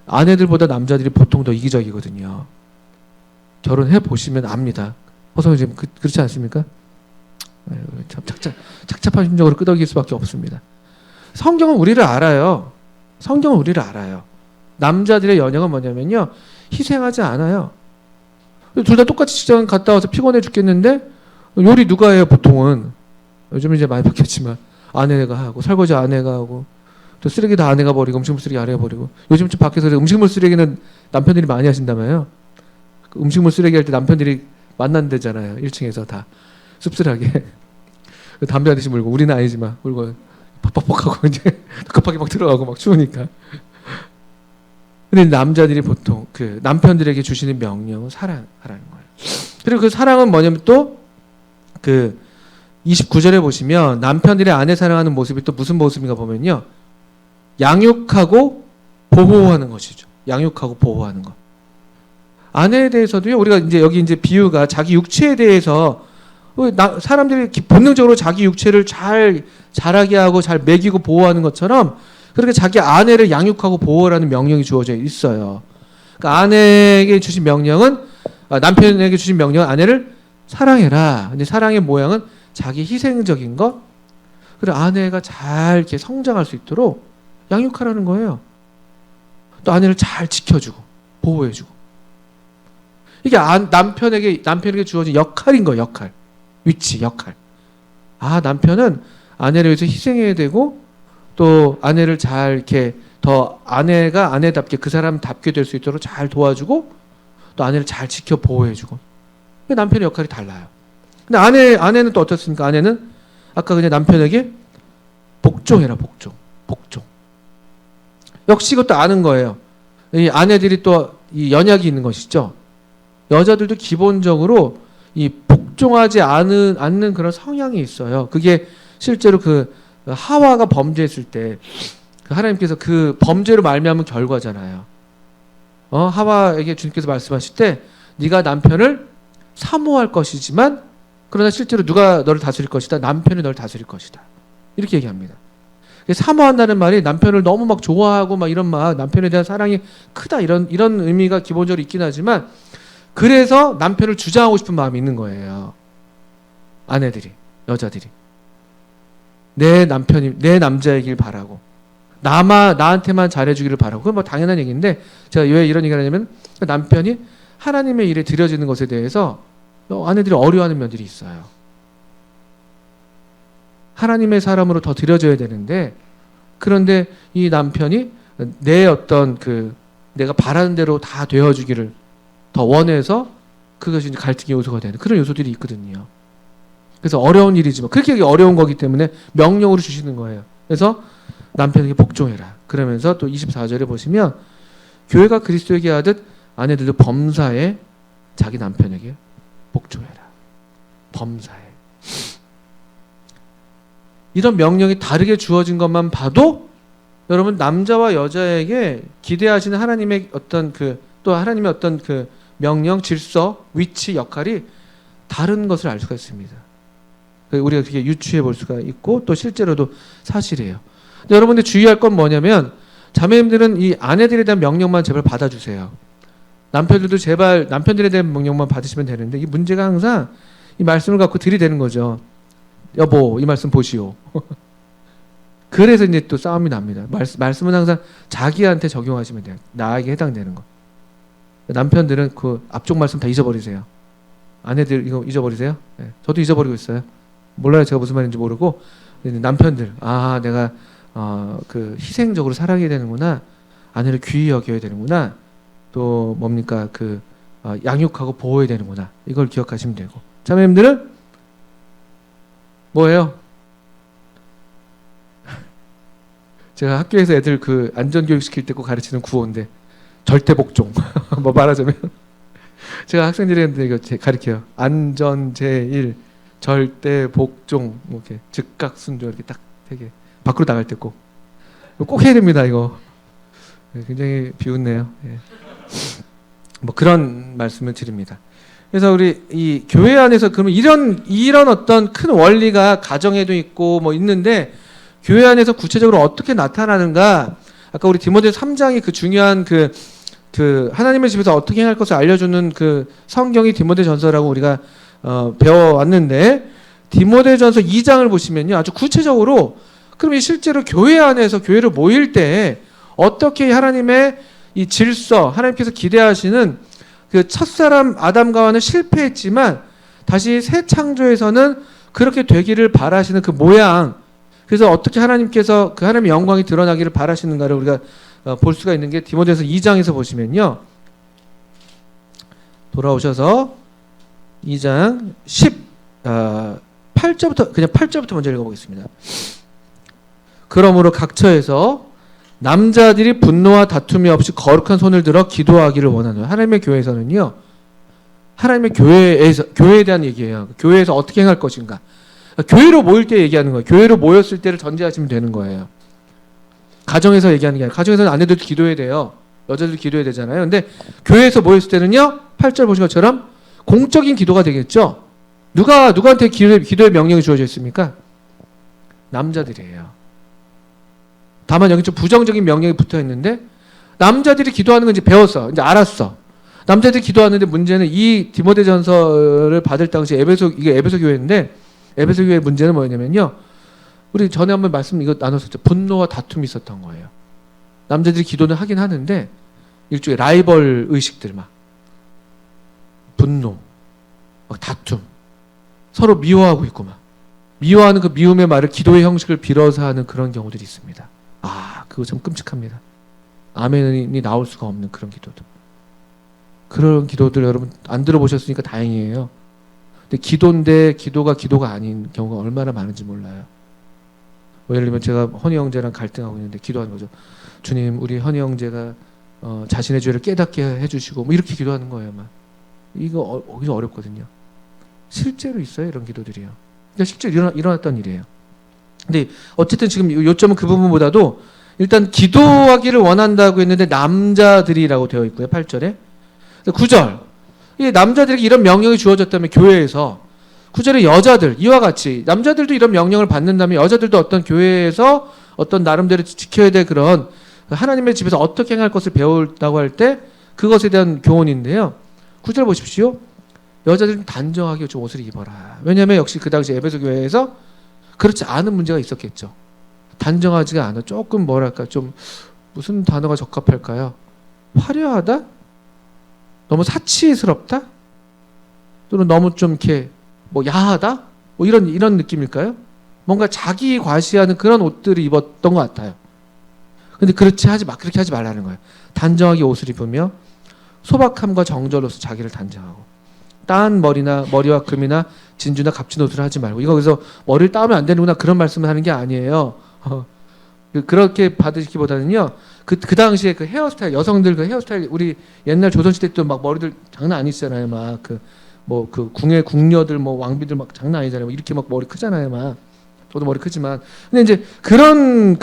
아내들보다 남자들이 보통 더 이기적이거든요. 결혼해 보시면 압니다. 허성이 지금 그렇지 않습니까? 참 착잡한 심정으로 끄덕일 수밖에 없습니다. 성경은 우리를 알아요. 성경은 우리를 알아요. 남자들의 연약은 뭐냐면요. 희생하지 않아요. 둘 다 똑같이 직장 갔다 와서 피곤해 죽겠는데 요리 누가 해요 보통은. 요즘 이제 많이 바뀌었지만 아내가 하고 설거지 아내가 하고 또 쓰레기 다 아내가 버리고 음식물 쓰레기 아내가 버리고 요즘 좀 밖에서 음식물 쓰레기는 남편들이 많이 하신다며요. 그 음식물 쓰레기 할 때 남편들이 만난대잖아요. 1층에서 다 씁쓸하게 담배 한 대씩 물고 우리는 아니지만 물고 퍽퍽퍽하고 이제 급하게 막 들어가고 막 추우니까. 근데 남자들이 보통 그 남편들에게 주시는 명령은 사랑하라는 거예요. 그리고 그 사랑은 뭐냐면 또 그 29절에 보시면 남편들이 아내 사랑하는 모습이 또 무슨 모습인가 보면요. 양육하고 보호하는 것이죠. 양육하고 보호하는 것. 아내에 대해서도요. 우리가 이제 여기 이제 비유가 자기 육체에 대해서 사람들이 본능적으로 자기 육체를 자라게 하고 잘 먹이고 보호하는 것처럼 그렇게 자기 아내를 양육하고 보호하라는 명령이 주어져 있어요. 그러니까 아내에게 주신 명령은 남편에게 주신 명령은 아내를 사랑해라. 근데 사랑의 모양은 자기 희생적인 것. 그리고 아내가 잘 이렇게 성장할 수 있도록 양육하라는 거예요. 또 아내를 잘 지켜주고 보호해주고. 이게 남편에게 주어진 역할인 거예요. 역할. 위치, 역할. 남편은 아내를 위해서 희생해야 되고 또 아내를 잘 이렇게 더 아내가 아내답게 그 사람답게 될 수 있도록 잘 도와주고 또 아내를 잘 지켜 보호해주고. 남편의 역할이 달라요. 근데 아내는 또 어떻습니까? 아내는 아까 그냥 남편에게 복종해라. 복종. 역시 이것도 아는 거예요. 이 아내들이 또 이 연약이 있는 것이죠. 여자들도 기본적으로 이 복종하지 않는 그런 성향이 있어요. 그게 실제로 그 하와가 범죄했을 때 하나님께서 그 범죄로 말미암은 결과잖아요. 하와에게 주님께서 말씀하실 때 네가 남편을 사모할 것이지만 그러나 실제로 누가 너를 다스릴 것이다. 남편이 너를 다스릴 것이다. 이렇게 얘기합니다. 사모한다는 말이 남편을 너무 막 좋아하고 막 이런 남편에 대한 사랑이 크다 이런 의미가 기본적으로 있긴 하지만 그래서 남편을 주장하고 싶은 마음이 있는 거예요. 아내들이, 여자들이. 내 남편이, 내 남자이길 바라고. 나한테만 잘해주기를 바라고. 그건 뭐 당연한 얘기인데 제가 왜 이런 얘기를 하냐면 남편이 하나님의 일에 드려지는 것에 대해서 아내들이 어려워하는 면들이 있어요. 하나님의 사람으로 더 드려져야 되는데 그런데 이 남편이 내 어떤 내가 바라는 대로 다 되어주기를 더 원해서 그것이 이제 갈등의 요소가 되는 그런 요소들이 있거든요. 그래서 어려운 일이지만 그렇게 어려운 거기 때문에 명령으로 주시는 거예요. 그래서 남편에게 복종해라. 그러면서 또 24절에 보시면 교회가 그리스도에게 하듯 아내들도 범사에 자기 남편에게 복종해라. 범사에. 이런 명령이 다르게 주어진 것만 봐도 여러분 남자와 여자에게 기대하시는 하나님의 어떤 또 하나님의 어떤 명령, 질서, 위치, 역할이 다른 것을 알 수가 있습니다. 우리가 그게 유추해 볼 수가 있고 또 실제로도 사실이에요. 근데 여러분들 주의할 건 뭐냐면 자매님들은 이 아내들에 대한 명령만 제발 받아주세요. 남편들도 제발 남편들에 대한 명령만 받으시면 되는데 이 문제가 항상 이 말씀을 갖고 들이대는 거죠. 여보, 이 말씀 보시오. 그래서 이제 또 싸움이 납니다. 말씀은 항상 자기한테 적용하시면 돼요. 나에게 해당되는 거. 남편들은 그 앞쪽 말씀 다 잊어버리세요. 아내들 이거 잊어버리세요. 네, 저도 잊어버리고 있어요. 몰라요. 제가 무슨 말인지 모르고. 남편들, 내가 그 희생적으로 살아야 되는구나. 아내를 귀히 여겨야 되는구나. 또 뭡니까 양육하고 보호해야 되는구나. 이걸 기억하시면 되고. 자매님들은 뭐예요? 제가 학교에서 애들 그 안전교육 시킬 때 꼭 가르치는 구호인데 절대 복종. 뭐 말하자면 제가 학생들한테 이거 가르쳐요. 안전 제일, 절대 복종, 뭐 이렇게 즉각 순종 이렇게 딱 되게 밖으로 나갈 때 꼭 해야 됩니다. 이거 굉장히 비웃네요. 예. 뭐 그런 말씀을 드립니다. 그래서 우리 이 교회 안에서 그러면 이런 어떤 큰 원리가 가정에도 있고 뭐 있는데 교회 안에서 구체적으로 어떻게 나타나는가? 아까 우리 디모데 3장이 그 중요한 그 하나님의 집에서 어떻게 행할 것을 알려주는 그 성경이 디모데전서라고 우리가 배워왔는데 디모데전서 2장을 보시면요 아주 구체적으로 그럼 실제로 교회 안에서 교회를 모일 때 어떻게 하나님의 이 질서 하나님께서 기대하시는 그 첫사람 아담과는 실패했지만 다시 새 창조에서는 그렇게 되기를 바라시는 그 모양 그래서 어떻게 하나님께서 그 하나님의 영광이 드러나기를 바라시는가를 우리가 볼 수가 있는 게 디모데전서 2장에서 보시면요. 돌아오셔서 2장 8절부터 그냥 8절부터 먼저 읽어보겠습니다. 그러므로 각처에서 남자들이 분노와 다툼이 없이 거룩한 손을 들어 기도하기를 원하노라. 하나님의 교회에서는요. 하나님의 교회에 대한 얘기예요. 교회에서 어떻게 행할 것인가. 교회로 모일 때 얘기하는 거예요. 교회로 모였을 때를 전제하시면 되는 거예요. 가정에서 얘기하는 게 아니라 가정에서는 아내들도 기도해야 돼요. 여자들도 기도해야 되잖아요. 근데 교회에서 모였을 때는요. 8절 보신 것처럼 공적인 기도가 되겠죠. 누구한테 기도의 명령이 주어져 있습니까? 남자들이에요. 다만 여기 좀 부정적인 명령이 붙어 있는데 남자들이 기도하는 건 이제 배웠어. 이제 알았어. 남자들이 기도하는데 문제는 이 디모데전서를 받을 당시 이게 에베소 교회인데 에베소 교회의 문제는 뭐냐면요. 우리 전에 한번 이거 나눴었죠. 분노와 다툼이 있었던 거예요. 남자들이 기도는 하긴 하는데 일종의 라이벌 의식들 막 분노, 막 다툼, 서로 미워하고 있고 막 미워하는 그 미움의 말을 기도의 형식을 빌어서 하는 그런 경우들이 있습니다. 그거 참 끔찍합니다. 아멘이 나올 수가 없는 그런 기도들. 그런 기도들 여러분 안 들어보셨으니까 다행이에요. 근데 기도인데 기도가 아닌 경우가 얼마나 많은지 몰라요. 뭐 예를 들면 제가 허니 형제랑 갈등하고 있는데 기도하는 거죠. 주님, 우리 허니 형제가 자신의 죄를 깨닫게 해주시고 뭐 이렇게 기도하는 거예요. 막 이거 어렵거든요. 실제로 있어요, 이런 기도들이요. 그러니까 실제로 일어났던 일이에요. 근데 어쨌든 지금 요점은 그 부분보다도 일단 기도하기를 원한다고 했는데 남자들이라고 되어 있고요. 8절에 9절 이 남자들에게 이런 명령이 주어졌다면 교회에서 9절에 여자들 이와 같이 남자들도 이런 명령을 받는다면 여자들도 어떤 교회에서 어떤 나름대로 지켜야 될 그런 하나님의 집에서 어떻게 행할 것을 배운다고 할 때 그것에 대한 교훈인데요. 9절 보십시오. 여자들은 단정하게 좀 옷을 입어라. 왜냐하면 역시 그 당시 에베소 교회에서 그렇지 않은 문제가 있었겠죠. 단정하지가 않아. 조금 뭐랄까 좀 무슨 단어가 적합할까요? 화려하다? 너무 사치스럽다? 또는 너무 좀 이렇게 뭐 야하다? 뭐 이런 느낌일까요? 뭔가 자기 과시하는 그런 옷들을 입었던 것 같아요. 근데 그렇게 하지 말라는 거예요. 단정하게 옷을 입으며 소박함과 정절로서 자기를 단정하고 따은 머리와 금이나 진주나 값진 옷을 하지 말고 이거 그래서 머리를 따면 안 되는구나 그런 말씀을 하는 게 아니에요. 그렇게 받으시기보다는요. 그 당시에 그 헤어스타일 여성들 그 헤어스타일 우리 옛날 조선시대 때 막 머리들 장난 아니잖아요. 막 그 궁의 궁녀들 뭐 왕비들 막 장난 아니잖아요. 이렇게 막 머리 크잖아요. 막 저도 머리 크지만 근데 이제 그런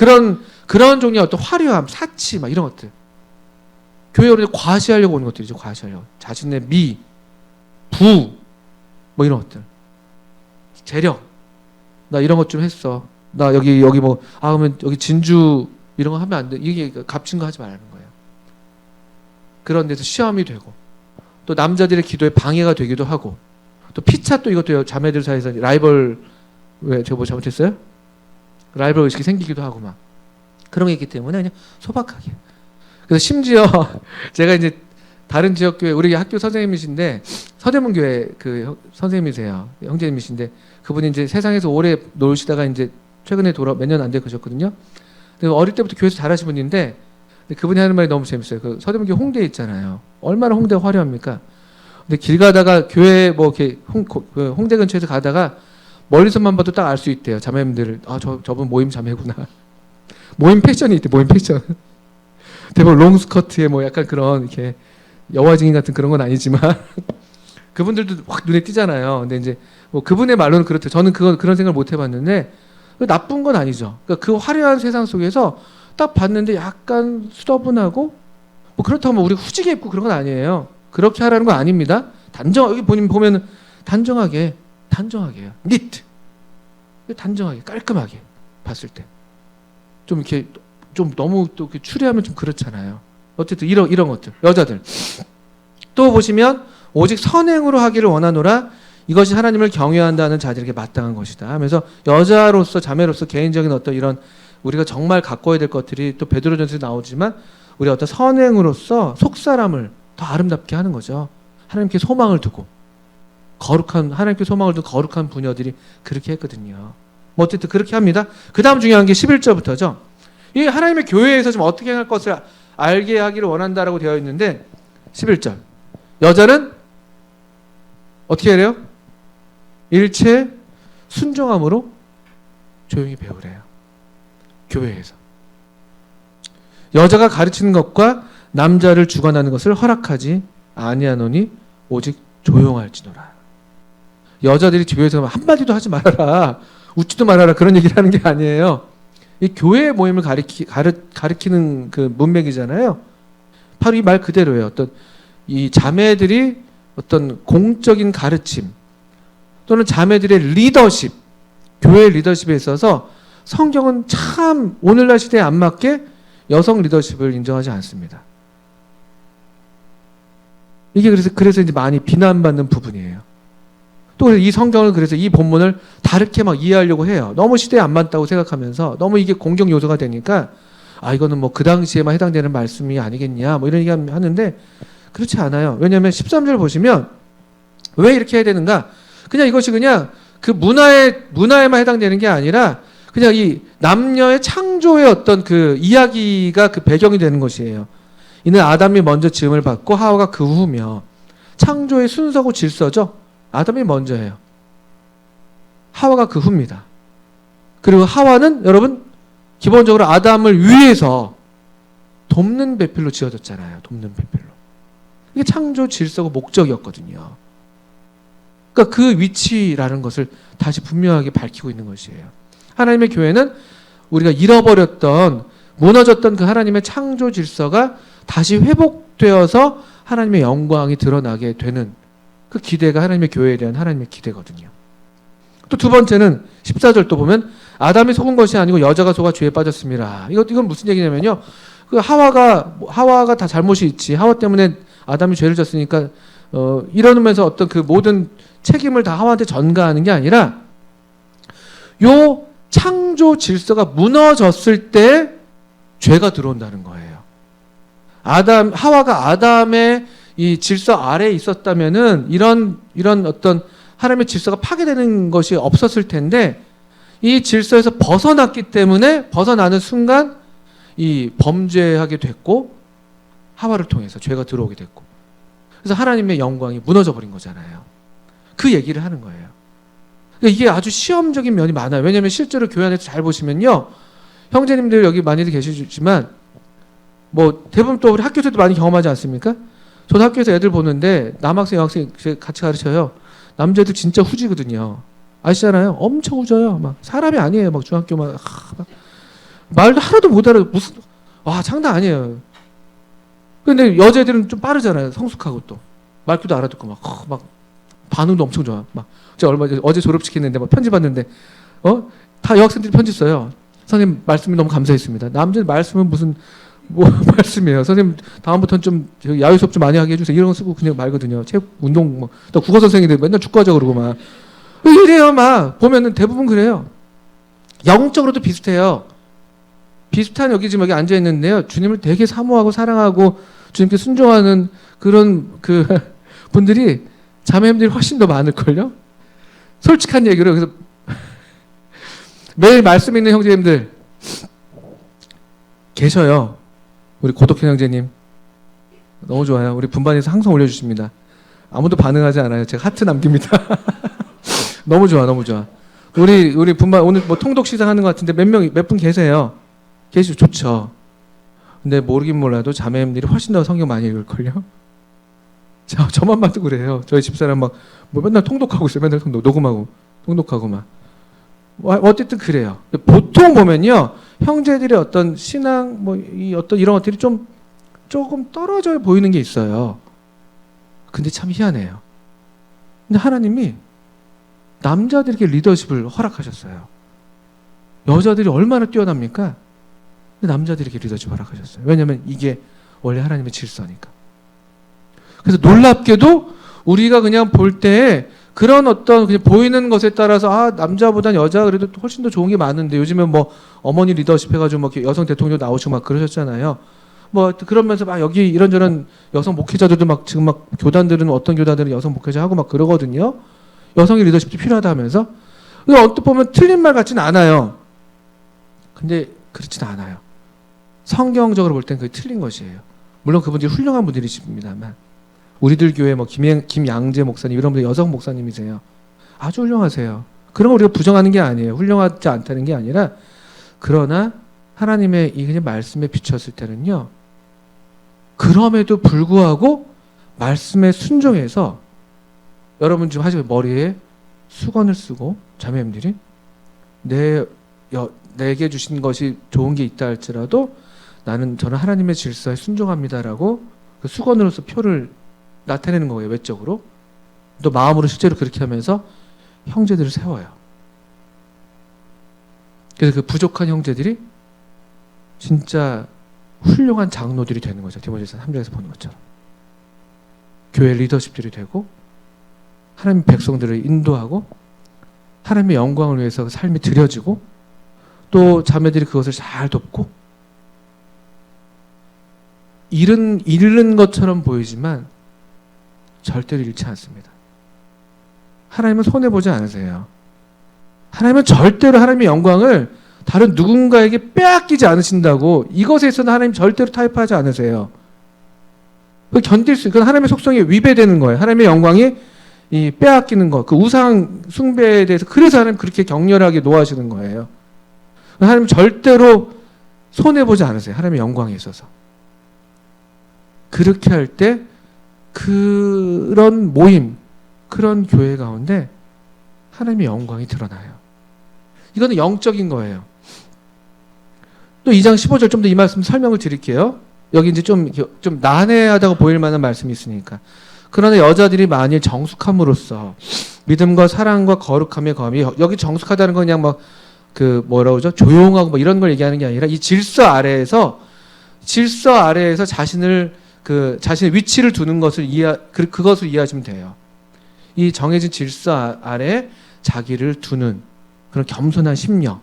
종류의 어떤 화려함, 사치 막 이런 것들 교회 어른이 과시하려고 오는 것들이죠. 과시하려고 자신의 미, 부 뭐 이런 것들 재력 나 이런 것 좀 했어. 나 여기 뭐 그러면 여기 진주 이런 거 하면 안 돼. 이게 값진 거 하지 말라는 거예요. 그런 데서 시험이 되고 또 남자들의 기도에 방해가 되기도 하고 또 피차 또 이것도 자매들 사이에서 라이벌 왜 제가 뭐 잘못했어요? 라이벌 의식이 생기기도 하고 막 그런 게 있기 때문에 그냥 소박하게. 그래서 심지어 제가 이제 다른 지역 교회 우리 학교 선생님이신데 서대문 교회 그 선생님이세요. 형제님이신데 그분이 이제 세상에서 오래 놀시다가 이제 최근에 몇 년 안 되고 계셨거든요. 근데 어릴 때부터 교회에서 잘하신 분인데 그분이 하는 말이 너무 재밌어요. 그 서대문 교회 홍대 있잖아요. 얼마나 홍대가 화려합니까? 근데 길 가다가 교회 뭐 이렇게 홍대 근처에서 가다가 멀리서만 봐도 딱 알 수 있대요. 자매님들을 저분 모임 자매구나. 모임 패션이 있대. 모임 패션. 대부분 롱스커트에 뭐 약간 그런 이렇게 여화증인 같은 그런 건 아니지만 그분들도 확 눈에 띄잖아요. 근데 이제 뭐 그분의 말로는 그렇대요. 저는 그런 생각을 못 해봤는데 나쁜 건 아니죠. 그러니까 그 화려한 세상 속에서 딱 봤는데 약간 수더분하고 뭐 그렇다면 우리 후지게 입고 그런 건 아니에요. 그렇게 하라는 건 아닙니다. 여기 보면은 단정하게요. 니트. 단정하게 깔끔하게 봤을 때 좀 이렇게 좀 너무 또 이렇게 추리하면 좀 그렇잖아요. 어쨌든 이런 것들 여자들 또 보시면 오직 선행으로 하기를 원하노라 이것이 하나님을 경외한다는 자들에게 마땅한 것이다 하면서 여자로서 자매로서 개인적인 어떤 이런 우리가 정말 가꿔야 될 것들이 또 베드로전서에 나오지만 우리 어떤 선행으로서 속사람을 더 아름답게 하는 거죠. 하나님께 소망을 두고 하나님께 소망을 두고 거룩한 부녀들이 그렇게 했거든요. 뭐 어쨌든 그렇게 합니다. 그 다음 중요한 게 11절부터죠. 이 하나님의 교회에서 좀 어떻게 할 것을 알게 하기를 원한다라고 되어 있는데 11절 여자는 어떻게 해야 돼요? 일체 순종함으로 조용히 배우래요. 교회에서 여자가 가르치는 것과 남자를 주관하는 것을 허락하지 아니하노니 오직 조용할지노라. 여자들이 교회에서 한마디도 하지 말아라, 웃지도 말아라 그런 얘기를 하는 게 아니에요. 이 교회 모임을 가리키는 그 문맥이잖아요. 바로 이 말 그대로예요. 어떤 이 자매들이 어떤 공적인 가르침 또는 자매들의 리더십, 교회 리더십에 있어서 성경은 참 오늘날 시대에 안 맞게 여성 리더십을 인정하지 않습니다. 이게 그래서 이제 많이 비난받는 부분이에요. 또 이 성경을 그래서 이 본문을 다르게 막 이해하려고 해요. 너무 시대에 안 맞다고 생각하면서 너무 이게 공격 요소가 되니까 이거는 뭐 그 당시에만 해당되는 말씀이 아니겠냐 뭐 이런 얘기 하는데 그렇지 않아요. 왜냐하면 13절 보시면 왜 이렇게 해야 되는가? 그냥 이것이 그냥 그 문화에만 해당되는 게 아니라 그냥 이 남녀의 창조의 어떤 그 이야기가 그 배경이 되는 것이에요. 이는 아담이 먼저 지음을 받고 하와가 그 후며 창조의 순서고 질서죠. 아담이 먼저예요. 하와가 그 후입니다. 그리고 하와는 여러분 기본적으로 아담을 위해서 돕는 배필로 지어졌잖아요. 돕는 배필로. 이게 창조 질서고 목적이었거든요. 그러니까 그 위치라는 것을 다시 분명하게 밝히고 있는 것이에요. 하나님의 교회는 우리가 잃어버렸던 무너졌던 그 하나님의 창조 질서가 다시 회복되어서 하나님의 영광이 드러나게 되는 그 기대가 하나님의 교회에 대한 하나님의 기대거든요. 또 두 번째는 14절 또 보면 아담이 속은 것이 아니고 여자가 속아 죄에 빠졌습니다. 이건 무슨 얘기냐면요. 그 하와가 다 잘못이 있지. 하와 때문에 아담이 죄를 졌으니까 이러면서 어떤 그 모든 책임을 다 하와한테 전가하는 게 아니라 요 창조 질서가 무너졌을 때 죄가 들어온다는 거예요. 하와가 아담의 이 질서 아래에 있었다면은 이런 어떤 하나님의 질서가 파괴되는 것이 없었을 텐데 이 질서에서 벗어났기 때문에 벗어나는 순간 이 범죄하게 됐고 하와를 통해서 죄가 들어오게 됐고 그래서 하나님의 영광이 무너져 버린 거잖아요. 그 얘기를 하는 거예요. 그러니까 이게 아주 시험적인 면이 많아요. 왜냐하면 실제로 교회 안에서 잘 보시면요. 형제님들 여기 많이들 계시지만 뭐 대부분 또 우리 학교에서도 많이 경험하지 않습니까? 저도 학교에서 애들 보는데 남학생 여학생 같이 가르쳐요. 남자애들 진짜 후지거든요. 아시잖아요. 엄청 후져요. 막 사람이 아니에요. 막 중학교 막 말도 하나도 못 알아. 무슨 장난 아니에요. 근데 여자애들은 좀 빠르잖아요. 성숙하고 또 말귀도 알아듣고 막 반응도 엄청 좋아. 막 제가 어제 졸업시켰는데 막 편지 받는데 다 여학생들이 편지 써요. 선생님 말씀이 너무 감사했습니다. 남자들 말씀은 무슨 뭐 말씀이에요. 선생님 다음부터는 좀 야외 수업 좀 많이 하게 해주세요. 이런 거 쓰고 그냥 말거든요. 책 운동 뭐 또 국어 선생님들 맨날 축구하자 그러고 막 이래요. 막 보면은 대부분 그래요. 영적으로도 비슷해요. 비슷한 여기 지금 여기 앉아 있는데요. 주님을 되게 사모하고 사랑하고 주님께 순종하는 그런 그 분들이 자매님들이 훨씬 더 많을걸요. 솔직한 얘기로. 그래서 매일 말씀 있는 형제님들 계셔요. 우리 고독현 형제님 너무 좋아요. 우리 분반에서 항상 올려주십니다. 아무도 반응하지 않아요. 제가 하트 남깁니다. 너무 좋아, 너무 좋아. 우리 분반 오늘 뭐 통독 시작하는 것 같은데 몇 분 계세요. 계시죠? 좋죠. 근데 모르긴 몰라도 자매님들이 훨씬 더 성경 많이 읽을걸요. 저만 봐도 그래요. 저희 집사람 막 뭐 맨날 통독하고 있어요. 맨날 녹음하고 통독하고 막. 어쨌든 그래요. 보통 보면요, 형제들의 어떤 신앙 뭐 이 어떤 이런 것들이 조금 떨어져 보이는 게 있어요. 근데 참 희한해요. 근데 하나님이 남자들에게 리더십을 허락하셨어요. 여자들이 얼마나 뛰어납니까? 근데 남자들에게 리더십을 허락하셨어요. 왜냐하면 이게 원래 하나님의 질서니까. 그래서 놀랍게도 우리가 그냥 볼 때 그런 어떤 그냥 보이는 것에 따라서 남자보단 여자 그래도 훨씬 더 좋은 게 많은데 요즘은 뭐 어머니 리더십 해가지고 막 여성 대통령 나오시고 막 그러셨잖아요. 뭐 그러면서 막 여기 이런저런 여성 목회자들도 막 지금 막 어떤 교단들은 여성 목회자 하고 막 그러거든요. 여성의 리더십도 필요하다 하면서. 근데 언뜻 보면 틀린 말 같지는 않아요. 근데 그렇진 않아요. 성경적으로 볼 땐 그게 틀린 것이에요. 물론 그분들이 훌륭한 분들이십니다만 우리들 교회 뭐 김양재 목사님 이런 분들 여성 목사님이세요. 아주 훌륭하세요. 그런 거 우리가 부정하는 게 아니에요. 훌륭하지 않다는 게 아니라 그러나 하나님의 이 그냥 말씀에 비쳤을 때는요. 그럼에도 불구하고 말씀에 순종해서 여러분 지금 하시고 머리에 수건을 쓰고 자매님들이 내게 주신 것이 좋은 게 있다 할지라도 저는 하나님의 질서에 순종합니다라고 그 수건으로서 표를 나타내는 거예요. 외적으로. 또 마음으로 실제로 그렇게 하면서 형제들을 세워요. 그래서 그 부족한 형제들이 진짜 훌륭한 장로들이 되는 거죠. 디모데서 3장에서 보는 것처럼. 교회 리더십들이 되고 하나님의 백성들을 인도하고 하나님의 영광을 위해서 삶이 드려지고 또 자매들이 그것을 잘 돕고 잃는 것처럼 보이지만 절대로 잃지 않습니다. 하나님은 손해보지 않으세요. 하나님은 절대로 하나님의 영광을 다른 누군가에게 빼앗기지 않으신다고 이것에 있어서는 하나님 절대로 타협하지 않으세요. 그건 하나님의 속성에 위배되는 거예요. 하나님의 영광이 빼앗기는 것, 그 우상 숭배에 대해서 그래서 하나님 그렇게 격렬하게 노하시는 거예요. 하나님 절대로 손해보지 않으세요. 하나님의 영광에 있어서. 그렇게 할 때 그런 모임, 그런 교회 가운데 하나님의 영광이 드러나요. 이거는 영적인 거예요. 또 2장 15절 좀 더 이 말씀 설명을 드릴게요. 여기 이제 좀 난해하다고 보일 만한 말씀이 있으니까. 그러나 여자들이 만일 정숙함으로써 믿음과 사랑과 거룩함의 검이, 여기 정숙하다는 건 그냥 뭐라고 그러죠? 조용하고 뭐 이런 걸 얘기하는 게 아니라 이 질서 아래에서 자신의 위치를 두는 것을 그것을 이해하시면 돼요. 이 정해진 질서 아래 자기를 두는 그런 겸손한 심령.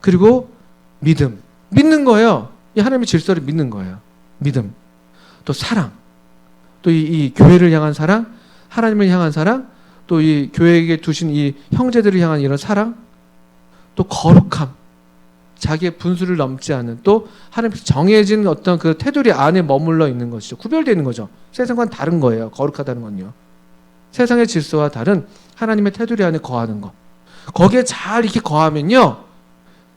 그리고 믿는 거예요. 이 하나님의 질서를 믿는 거예요. 믿음. 또 사랑. 또 이 교회를 향한 사랑, 하나님을 향한 사랑, 또 이 교회에게 두신 이 형제들을 향한 이런 사랑, 또 거룩함. 자기의 분수를 넘지 않는 또 하나님께서 정해진 어떤 그 테두리 안에 머물러 있는 것이죠. 구별되어 있는 거죠. 세상과는 다른 거예요. 거룩하다는 건요. 세상의 질서와 다른 하나님의 테두리 안에 거하는 것. 거기에 잘 이렇게 거하면요.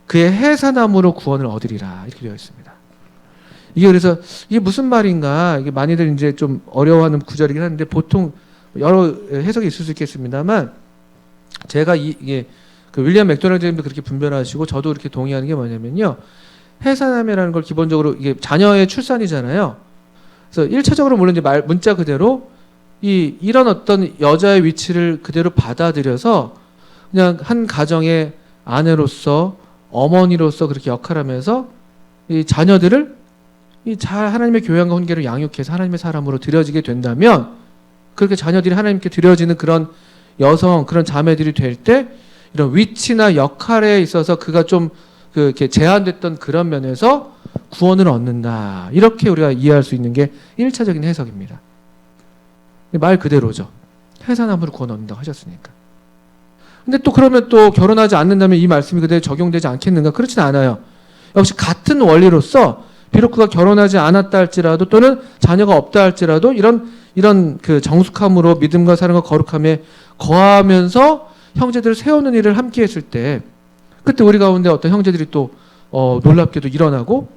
그의 해산함으로 구원을 얻으리라. 이렇게 되어 있습니다. 그래서 이게 무슨 말인가. 이게 많이들 이제 좀 어려워하는 구절이긴 한데 보통 여러 해석이 있을 수 있겠습니다만 제가 이게 그 윌리엄 맥도날드님도 그렇게 분별하시고 저도 이렇게 동의하는 게 뭐냐면요. 해산함이라는 걸 기본적으로 이게 자녀의 출산이잖아요. 그래서 1차적으로 물론 이제 문자 그대로 이런 어떤 여자의 위치를 그대로 받아들여서 그냥 한 가정의 아내로서 어머니로서 그렇게 역할하면서 이 자녀들을 이 잘 하나님의 교양과 훈계를 양육해서 하나님의 사람으로 들여지게 된다면, 그렇게 자녀들이 하나님께 들여지는 그런 여성, 그런 자매들이 될 때 이런 위치나 역할에 있어서 그가 좀 이렇게 제한됐던 그런 면에서 구원을 얻는다. 이렇게 우리가 이해할 수 있는 게 1차적인 해석입니다. 말 그대로죠. 해산함으로 구원 얻는다고 하셨으니까. 근데 또 그러면 또 결혼하지 않는다면 이 말씀이 그대로 적용되지 않겠는가? 그렇진 않아요. 역시 같은 원리로서 비록 그가 결혼하지 않았다 할지라도 또는 자녀가 없다 할지라도 이런 그 정숙함으로 믿음과 사랑과 거룩함에 거하면서 형제들을 세우는 일을 함께 했을 때, 그때 우리 가운데 어떤 형제들이 또 놀랍게도 일어나고,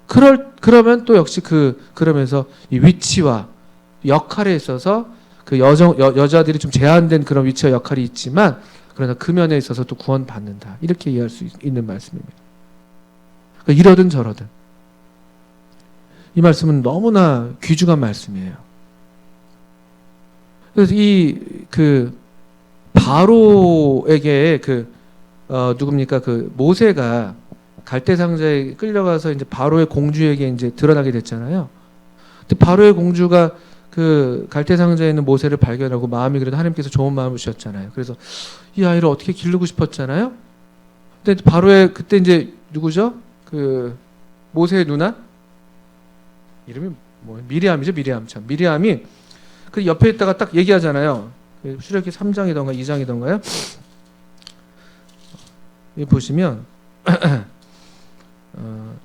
그러면 또 역시 그러면서 이 위치와 역할에 있어서 그 여자들이 좀 제한된 그런 위치와 역할이 있지만, 그러나 그 면에 있어서 또 구원받는다. 이렇게 이해할 수 있는 말씀입니다. 그러니까 이러든 저러든. 이 말씀은 너무나 귀중한 말씀이에요. 그래서 바로에게 누굽니까? 모세가 갈대상자에 끌려가서 이제 바로의 공주에게 이제 드러나게 됐잖아요. 근데 바로의 공주가 그 갈대상자에 있는 모세를 발견하고 마음이 그래도 하나님께서 좋은 마음을 주셨잖아요. 그래서 이 아이를 어떻게 기르고 싶었잖아요. 근데 바로의 그때 이제 누구죠? 그 모세의 누나? 이름이 뭐예요? 미리암이죠. 미리암이 그 옆에 있다가 딱 얘기하잖아요. 출애굽기 3장이던가 2장이던가요? 여기 보시면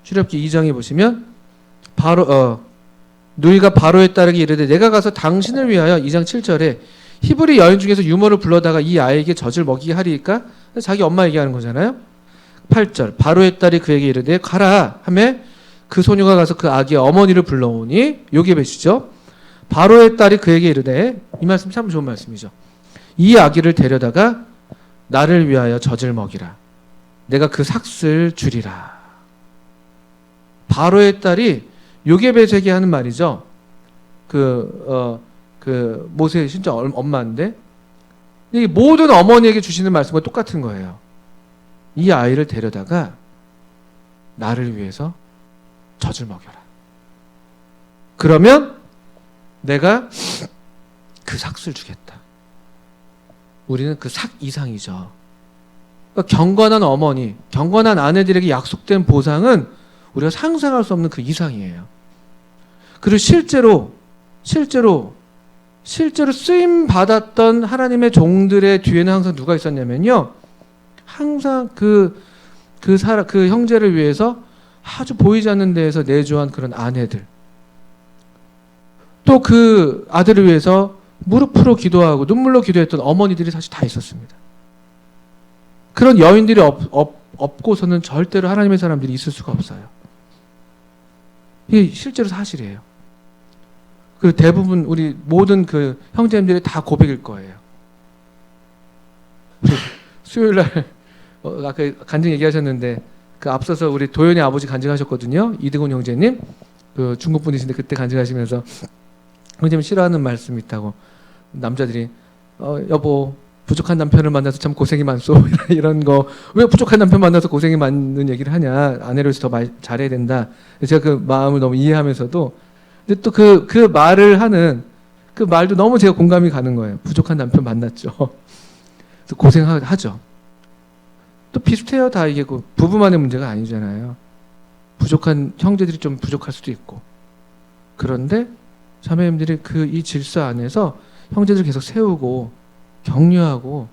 출애굽기 2장에 보시면 누이가 바로에 따르게 이르되 내가 가서 당신을 위하여 2장 7절에 히브리 여인 중에서 유모를 불러다가 이 아이에게 젖을 먹이게 하리이까? 자기 엄마 얘기하는 거잖아요. 8절 바로의 딸이 그에게 이르되 가라 하매 그 소녀가 가서 그 아기의 어머니를 불러오니, 요게 몇이죠? 바로의 딸이 그에게 이르되, 이 말씀 참 좋은 말씀이죠. 이 아기를 데려다가 나를 위하여 젖을 먹이라. 내가 그 삭슬 주리라. 바로의 딸이 요게벳에게 하는 말이죠. 모세의 진짜 엄마인데, 이 모든 어머니에게 주시는 말씀과 똑같은 거예요. 이 아이를 데려다가 나를 위해서 젖을 먹여라. 그러면 내가 그 삭슬 주겠다. 우리는 그 삭 이상이죠. 그러니까 경건한 어머니, 경건한 아내들에게 약속된 보상은 우리가 상상할 수 없는 그 이상이에요. 그리고 실제로 쓰임 받았던 하나님의 종들의 뒤에는 항상 누가 있었냐면요, 항상 그 형제를 위해서 아주 보이지 않는 데에서 내조한 그런 아내들, 또 그 아들을 위해서 무릎으로 기도하고 눈물로 기도했던 어머니들이 사실 다 있었습니다. 그런 여인들이 없고서는 절대로 하나님의 사람들이 있을 수가 없어요. 이게 실제로 사실이에요. 그리고 대부분 우리 모든 그 형제님들이 다 고백일 거예요. 수요일날 아까 간증 얘기하셨는데, 그 앞서서 우리 도연이 아버지 간증하셨거든요. 이등훈 형제님, 그 중국 분이신데 그때 간증하시면서 형제님 싫어하는 말씀이 있다고, 남자들이 여보 부족한 남편을 만나서 참 고생이 많소 이런 거, 왜 부족한 남편 만나서 고생이 많은 얘기를 하냐, 아내를 위해서 더 잘해야 된다. 제가 그 마음을 너무 이해하면서도, 근데 또 그 말을 하는 그 말도 너무 제가 공감이 가는 거예요. 부족한 남편 만났죠. 그래서 고생하죠. 또 비슷해요. 다 이게 부부만의 문제가 아니잖아요. 부족한 형제들이 좀 부족할 수도 있고. 그런데 자매님들이 이 질서 안에서 형제들 계속 세우고 격려하고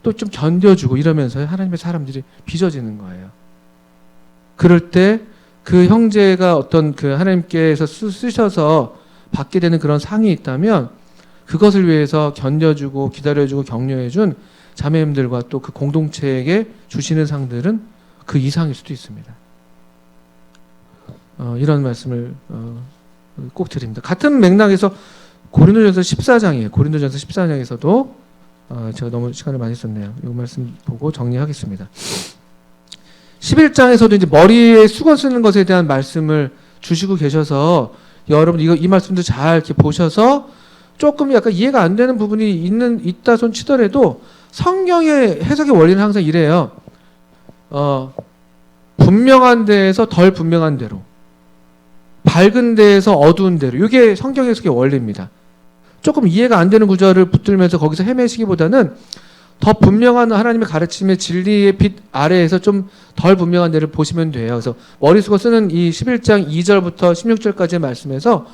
또 좀 견뎌주고 이러면서 하나님의 사람들이 빚어지는 거예요. 그럴 때 그 형제가 어떤 그 하나님께서 쓰셔서 받게 되는 그런 상이 있다면, 그것을 위해서 견뎌주고 기다려주고 격려해준 자매님들과 또 그 공동체에게 주시는 상들은 그 이상일 수도 있습니다. 이런 말씀을 꼭 드립니다. 같은 맥락에서 고린도전서 14장이에요. 고린도전서 14장에서도 제가 너무 시간을 많이 썼네요. 이 말씀 보고 정리하겠습니다. 11장에서도 이제 머리에 수건 쓰는 것에 대한 말씀을 주시고 계셔서, 여러분 이 말씀도 잘 이렇게 보셔서 조금 약간 이해가 안 되는 부분이 있다 손 치더라도 성경의 해석의 원리는 항상 이래요. 분명한 데에서 덜 분명한 데로, 밝은 데에서 어두운 데로. 이게 성경 해석의 원리입니다. 조금 이해가 안 되는 구절을 붙들면서 거기서 헤매시기보다는 더 분명한 하나님의 가르침의 진리의 빛 아래에서 좀 덜 분명한 데를 보시면 돼요. 그래서 머릿속에 쓰는 이 11장 2절부터 16절까지의 말씀에서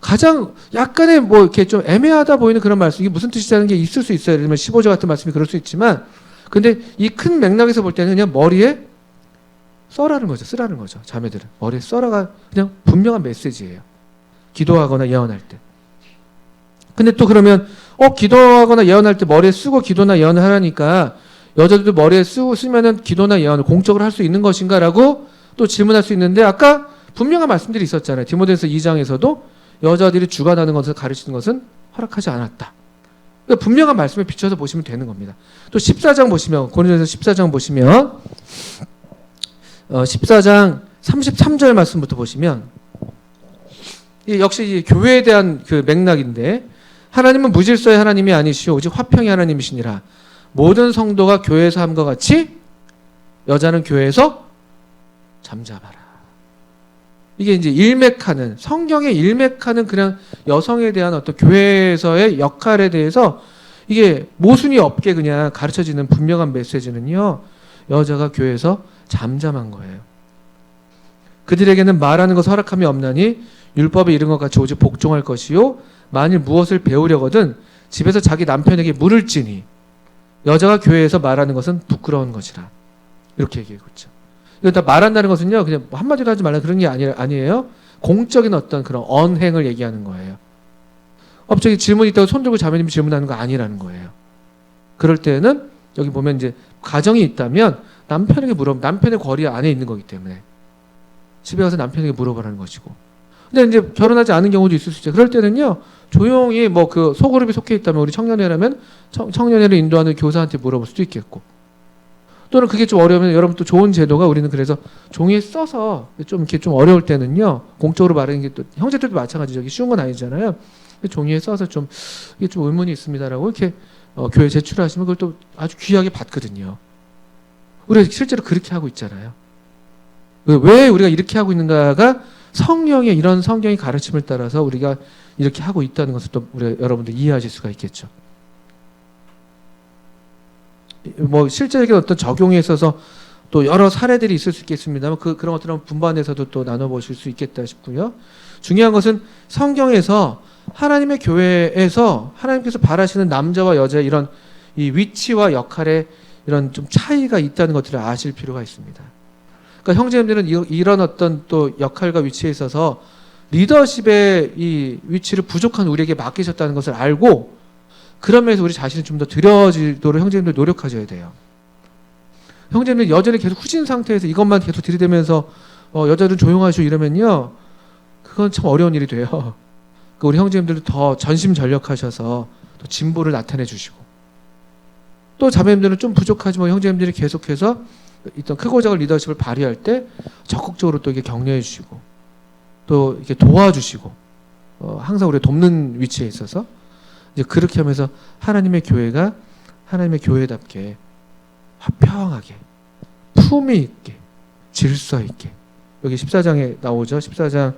가장 약간의 뭐 이렇게 좀 애매하다 보이는 그런 말씀, 이게 무슨 뜻이라는 게 있을 수 있어요. 예를 들면 15절 같은 말씀이 그럴 수 있지만, 근데 이 큰 맥락에서 볼 때는 그냥 머리에 써라는 거죠. 쓰라는 거죠. 자매들은. 머리에 써라가 그냥 분명한 메시지예요. 기도하거나 예언할 때. 근데 또 그러면 기도하거나 예언할 때 머리에 쓰고 기도나 예언을 하라니까 여자들도 머리에 쓰면은 기도나 예언을 공적으로 할 수 있는 것인가라고 또 질문할 수 있는데, 아까 분명한 말씀들이 있었잖아요. 디모데후서 2장에서도 여자들이 주관하는 것을 가르치는 것은 허락하지 않았다. 그러니까 분명한 말씀에 비춰서 보시면 되는 겁니다. 또 14장 보시면, 고린도전서 14장 보시면 14장 33절 말씀부터 보시면 역시 이 교회에 대한 그 맥락인데, 하나님은 무질서의 하나님이 아니시오 오직 화평의 하나님이시니라. 모든 성도가 교회에서 함과 같이 여자는 교회에서 잠잠하라. 이게 이제 일맥하는, 성경에 일맥하는 그냥 여성에 대한 어떤 교회에서의 역할에 대해서 이게 모순이 없게 그냥 가르쳐지는 분명한 메시지는요, 여자가 교회에서 잠잠한 거예요. 그들에게는 말하는 것을 허락함이 없나니 율법에 이른 것 같이 오직 복종할 것이요 만일 무엇을 배우려거든 집에서 자기 남편에게 물을지니 여자가 교회에서 말하는 것은 부끄러운 것이라. 이렇게 얘기하고 있죠. 이거 다 말한다는 것은요, 그냥 한마디로 하지 말라 그런 게 아니에요. 공적인 어떤 그런 언행을 얘기하는 거예요. 갑자기 질문이 있다고 손 들고 자매님이 질문하는 거 아니라는 거예요. 그럴 때는 여기 보면 이제 가정이 있다면 남편에게 남편의 권리 안에 있는 거기 때문에 집에 가서 남편에게 물어보라는 것이고. 근데 이제 결혼하지 않은 경우도 있을 수 있죠. 그럴 때는요, 조용히 뭐 그 소그룹이 속해 있다면 우리 청년회라면 청년회를 인도하는 교사한테 물어볼 수도 있겠고, 또는 그게 좀 어려우면 여러분 또 좋은 제도가, 우리는 그래서 종이에 써서 좀 이렇게 좀 어려울 때는요, 공적으로 말하는 게 또 형제들도 마찬가지죠. 이게 쉬운 건 아니잖아요. 종이에 써서 좀 이게 좀 의문이 있습니다라고 이렇게 교회 제출하시면 그걸 또 아주 귀하게 받거든요. 우리가 실제로 그렇게 하고 있잖아요. 왜 우리가 이렇게 하고 있는가가 성령의 이런 성경의 가르침을 따라서 우리가 이렇게 하고 있다는 것을 또 우리 여러분들 이해하실 수가 있겠죠. 뭐 실제적인 어떤 적용에 있어서 또 여러 사례들이 있을 수 있겠습니다만 그런 것들은 분반해서도 또 나눠보실 수 있겠다 싶고요. 중요한 것은 성경에서 하나님의 교회에서 하나님께서 바라시는 남자와 여자의 이런 이 위치와 역할에 이런 좀 차이가 있다는 것들을 아실 필요가 있습니다. 그러니까 형제님들은 이런 어떤 또 역할과 위치에 있어서 리더십의 이 위치를 부족한 우리에게 맡기셨다는 것을 알고, 그런 면에서 우리 자신을 좀 더 들여지도록 형제님들 노력하셔야 돼요. 형제님들 여전히 계속 후진 상태에서 이것만 계속 들이대면서 여자들은 조용하시오 이러면요, 그건 참 어려운 일이 돼요. 그러니까 우리 형제님들도 더 전심전력하셔서 또 진보를 나타내 주시고, 또 자매님들은 좀 부족하지만 형제님들이 계속해서 어떤 크고 작은 리더십을 발휘할 때 적극적으로 또 이게 격려해 주시고 또 이렇게 도와주시고 항상 우리가 돕는 위치에 있어서 이제 그렇게 하면서 하나님의 교회가 하나님의 교회답게 화평하게 품위 있게 질서 있게, 여기 14장에 나오죠. 14장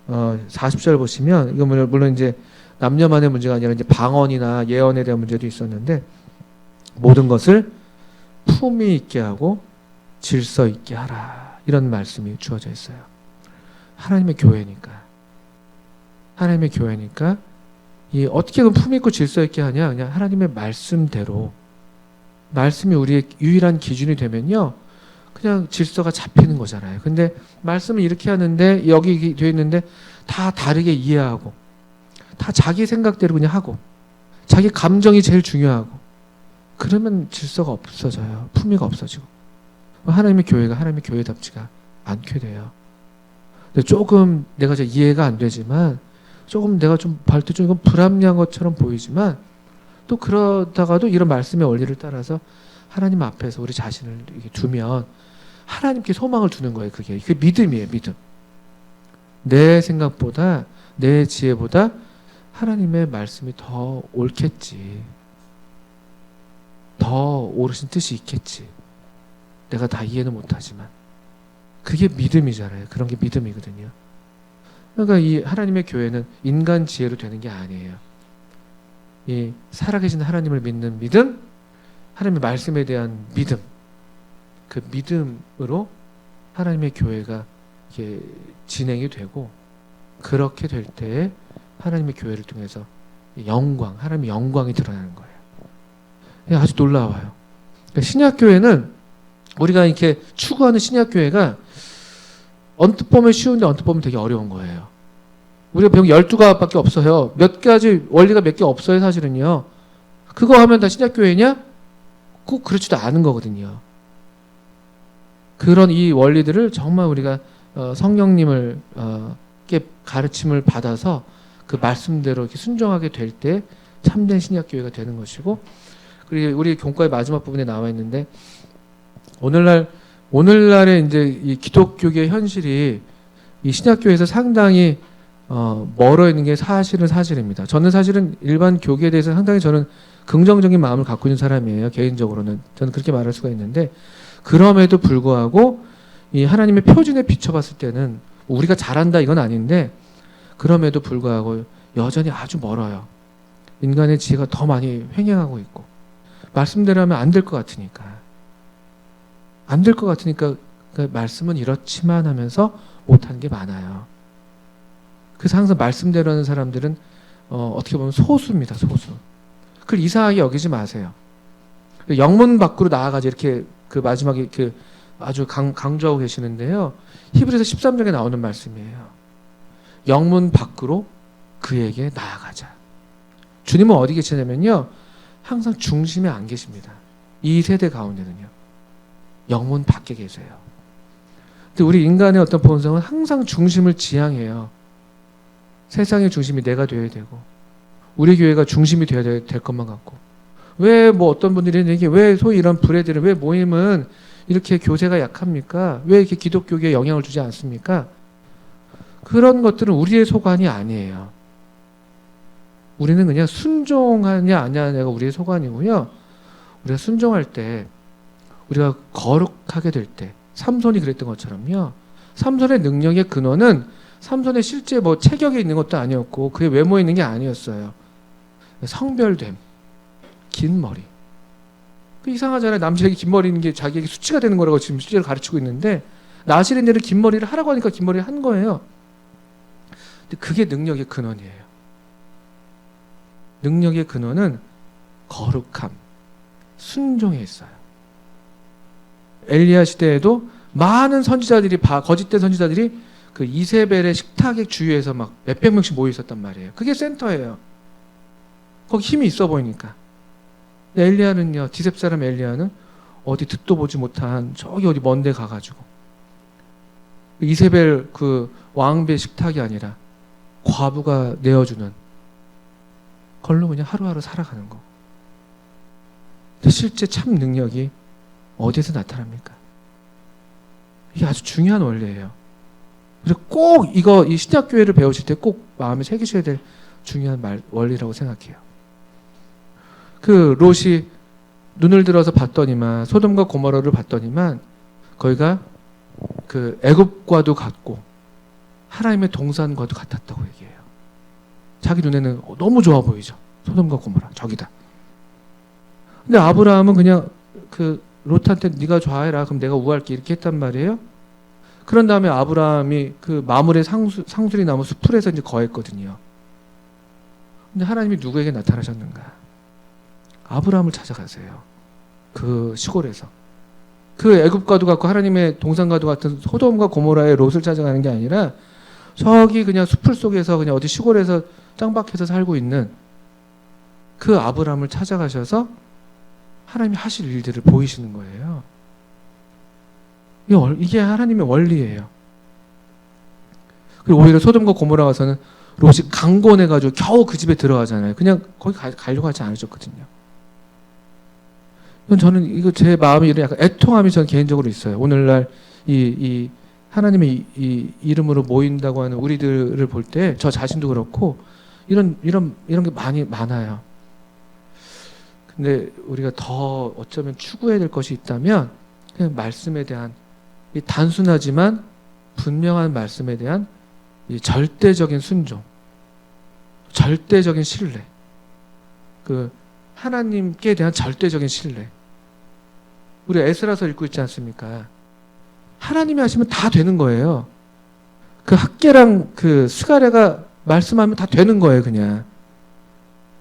40절 보시면, 이거 물론 이제 남녀만의 문제가 아니라 이제 방언이나 예언에 대한 문제도 있었는데, 모든 것을 품위 있게 하고 질서 있게 하라, 이런 말씀이 주어져 있어요. 하나님의 교회니까 이 어떻게 그럼 품위 있고 질서 있게 하냐? 그냥 하나님의 말씀대로, 말씀이 우리의 유일한 기준이 되면요, 그냥 질서가 잡히는 거잖아요. 근데 말씀을 이렇게 하는데 여기 되어 있는데 다 다르게 이해하고 다 자기 생각대로 그냥 하고 자기 감정이 제일 중요하고, 그러면 질서가 없어져요. 품위가 없어지고 하나님의 교회가 하나님의 교회답지가 않게 돼요. 근데 조금 내가 이해가 안 되지만, 조금 내가 좀 발도 좀 불합리한 것처럼 보이지만, 또 그러다가도 이런 말씀의 원리를 따라서 하나님 앞에서 우리 자신을 이렇게 두면 하나님께 소망을 두는 거예요. 그게 믿음이에요. 믿음. 내 생각보다 내 지혜보다 하나님의 말씀이 더 옳겠지. 더 오르신 뜻이 있겠지. 내가 다 이해는 못하지만. 그게 믿음이잖아요. 그런 게 믿음이거든요. 그러니까 이 하나님의 교회는 인간 지혜로 되는 게 아니에요. 이 살아계신 하나님을 믿는 믿음, 하나님의 말씀에 대한 믿음, 그 믿음으로 하나님의 교회가 이게 진행이 되고, 그렇게 될 때 하나님의 교회를 통해서 영광, 하나님의 영광이 드러나는 거예요. 아주 놀라워요. 그러니까 신약교회는 우리가 이렇게 추구하는 신약교회가 언뜻 보면 쉬운데 언뜻 보면 되게 어려운 거예요. 우리가 배운 12가지밖에 없어요. 몇 가지 원리가 몇 개 없어요, 사실은요. 그거 하면 다 신약교회냐? 꼭 그렇지도 않은 거거든요. 그런 이 원리들을 정말 우리가 성령님을 가르침을 받아서 그 말씀대로 이렇게 순종하게 될 때 참된 신약교회가 되는 것이고, 그리고 우리 교과의 마지막 부분에 나와 있는데, 오늘날의 이제 이 기독교계의 현실이 이 신약교회에서 상당히 멀어 있는 게 사실입니다. 저는 사실은 일반 교계에 대해서 상당히 저는 긍정적인 마음을 갖고 있는 사람이에요. 개인적으로는 저는 그렇게 말할 수가 있는데, 그럼에도 불구하고 이 하나님의 표준에 비춰봤을 때는 우리가 잘한다 이건 아닌데, 그럼에도 불구하고 여전히 아주 멀어요. 인간의 지혜가 더 많이 횡행하고 있고, 말씀대로 하면 안 될 것 같으니까 그 말씀은 이렇지만 하면서 못하는 게 많아요. 그래서 항상 말씀대로 하는 사람들은 어떻게 보면 소수입니다. 소수. 그걸 이상하게 여기지 마세요. 영문 밖으로 나아가지 이렇게 그 마지막에 그 아주 강조하고 계시는데요. 히브리서 13장에 나오는 말씀이에요. 영문 밖으로 그에게 나아가자. 주님은 어디 계시냐면요, 항상 중심에 안 계십니다. 이 세대 가운데는요, 영문 밖에 계세요. 근데 우리 인간의 어떤 본성은 항상 중심을 지향해요. 세상의 중심이 내가 되어야 되고, 우리 교회가 중심이 되어야 될 것만 같고, 왜 뭐 어떤 분들이 얘기해, 왜 소위 이런 브레들은, 왜 모임은 이렇게 교세가 약합니까? 왜 이렇게 기독교계에 영향을 주지 않습니까? 그런 것들은 우리의 소관이 아니에요. 우리는 그냥 순종하냐 안 하냐가 우리의 소관이고요. 우리가 순종할 때, 우리가 거룩하게 될 때, 삼손이 그랬던 것처럼요, 삼손의 능력의 근원은 삼손의 실제 뭐 체격에 있는 것도 아니었고 그의 외모에 있는 게 아니었어요. 성별됨, 긴 머리. 이상하잖아요. 남자에게 긴 머리 있는 게 자기에게 수치가 되는 거라고 지금 실제로 가르치고 있는데, 나시린들은 긴 머리를 하라고 하니까 긴 머리를 한 거예요. 근데 그게 능력의 근원이에요. 능력의 근원은 거룩함, 순종에 있어요. 엘리야 시대에도 많은 선지자들이, 거짓된 선지자들이 그 이세벨의 식탁의 주위에서 막 몇백 명씩 모여 있었단 말이에요. 그게 센터예요. 거기 힘이 있어 보이니까. 근데 엘리야는요, 디셉 사람 엘리야는 어디 듣도 보지 못한 저기 어디 먼 데 가가지고 이세벨 그 왕비의 식탁이 아니라 과부가 내어주는 걸로 그냥 하루하루 살아가는 거. 근데 실제 참 능력이 어디에서 나타납니까? 이게 아주 중요한 원리예요. 그래서 꼭 이 신약교회를 배우실 때 꼭 마음에 새기셔야 될 중요한 원리라고 생각해요. 그 롯이 눈을 들어서 봤더니만, 소돔과 고모라를 봤더니만 거기가 그 애굽과도 같고 하나님의 동산과도 같았다고 얘기해요. 자기 눈에는 너무 좋아 보이죠. 소돔과 고모라 저기다. 근데 아브라함은 그냥 그 롯한테 네가 좌해라, 그럼 내가 우할게, 이렇게 했단 말이에요. 그런 다음에 아브라함이 그 마물의 상수리 나무 수풀에서 이제 거했거든요. 근데 하나님이 누구에게 나타나셨는가? 아브라함을 찾아가세요. 그 시골에서. 그 애굽과도 같고 하나님의 동산과도 같은 소돔과 고모라의 롯을 찾아가는 게 아니라 저기 그냥 수풀 속에서 그냥 어디 시골에서 짱박해서 살고 있는 그 아브라함을 찾아가셔서 하나님이 하실 일들을 보이시는 거예요. 이게 하나님의 원리예요. 그리고 오히려 소돔과 고모라 가서는 롯이 강권해가지고 겨우 그 집에 들어가잖아요. 그냥 거기 가려고 하지 않으셨거든요. 이건 저는 이거 제 마음에 이런 약간 애통함이 저는 개인적으로 있어요. 오늘날 이 하나님의 이 이름으로 모인다고 하는 우리들을 볼 때 저 자신도 그렇고 이런 게 많아요. 근데 우리가 더 어쩌면 추구해야 될 것이 있다면 그냥 말씀에 대한 이 단순하지만 분명한 말씀에 대한 이 절대적인 순종, 절대적인 신뢰, 그 하나님께 대한 절대적인 신뢰. 우리 에스라서 읽고 있지 않습니까? 하나님이 하시면 다 되는 거예요. 그 학계랑 그 스가랴가 말씀하면 다 되는 거예요, 그냥.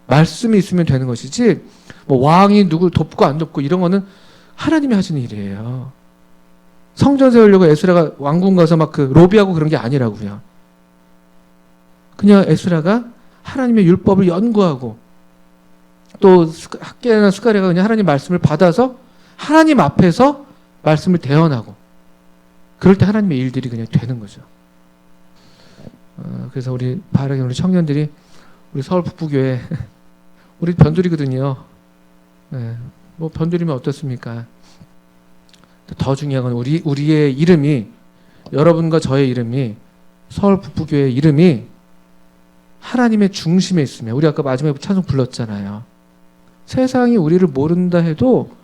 말씀이 있으면 되는 것이지, 뭐 왕이 누굴 돕고 안 돕고 이런 거는 하나님이 하시는 일이에요. 성전 세우려고 에스라가 왕궁 가서 막 그 로비하고 그런 게 아니라고요. 그냥 에스라가 하나님의 율법을 연구하고 또 학계나 스가랴가 그냥 하나님 말씀을 받아서 하나님 앞에서 말씀을 대언하고 그럴 때 하나님의 일들이 그냥 되는 거죠. 그래서 우리 바라기 우리 청년들이 우리 서울 북부교회 우리 변두리거든요. 네, 뭐 변두리면 어떻습니까? 더 중요한 건 우리의 이름이 여러분과 저의 이름이 서울 북부교회 이름이 하나님의 중심에 있으면 우리 아까 마지막에 찬송 불렀잖아요. 세상이 우리를 모른다 해도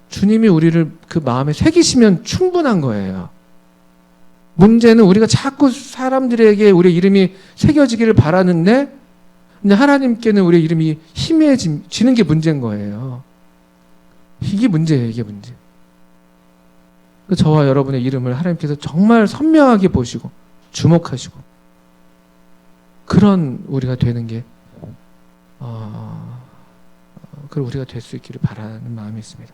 주님이 우리를 그 마음에 새기시면 충분한 거예요. 문제는 우리가 자꾸 사람들에게 우리의 이름이 새겨지기를 바라는데 근데 하나님께는 우리의 이름이 희미해지는 게 문제인 거예요. 이게 문제예요. 이게 문제. 저와 여러분의 이름을 하나님께서 정말 선명하게 보시고 주목하시고 그런 우리가 되는 게 그런 우리가 될 수 있기를 바라는 마음이 있습니다.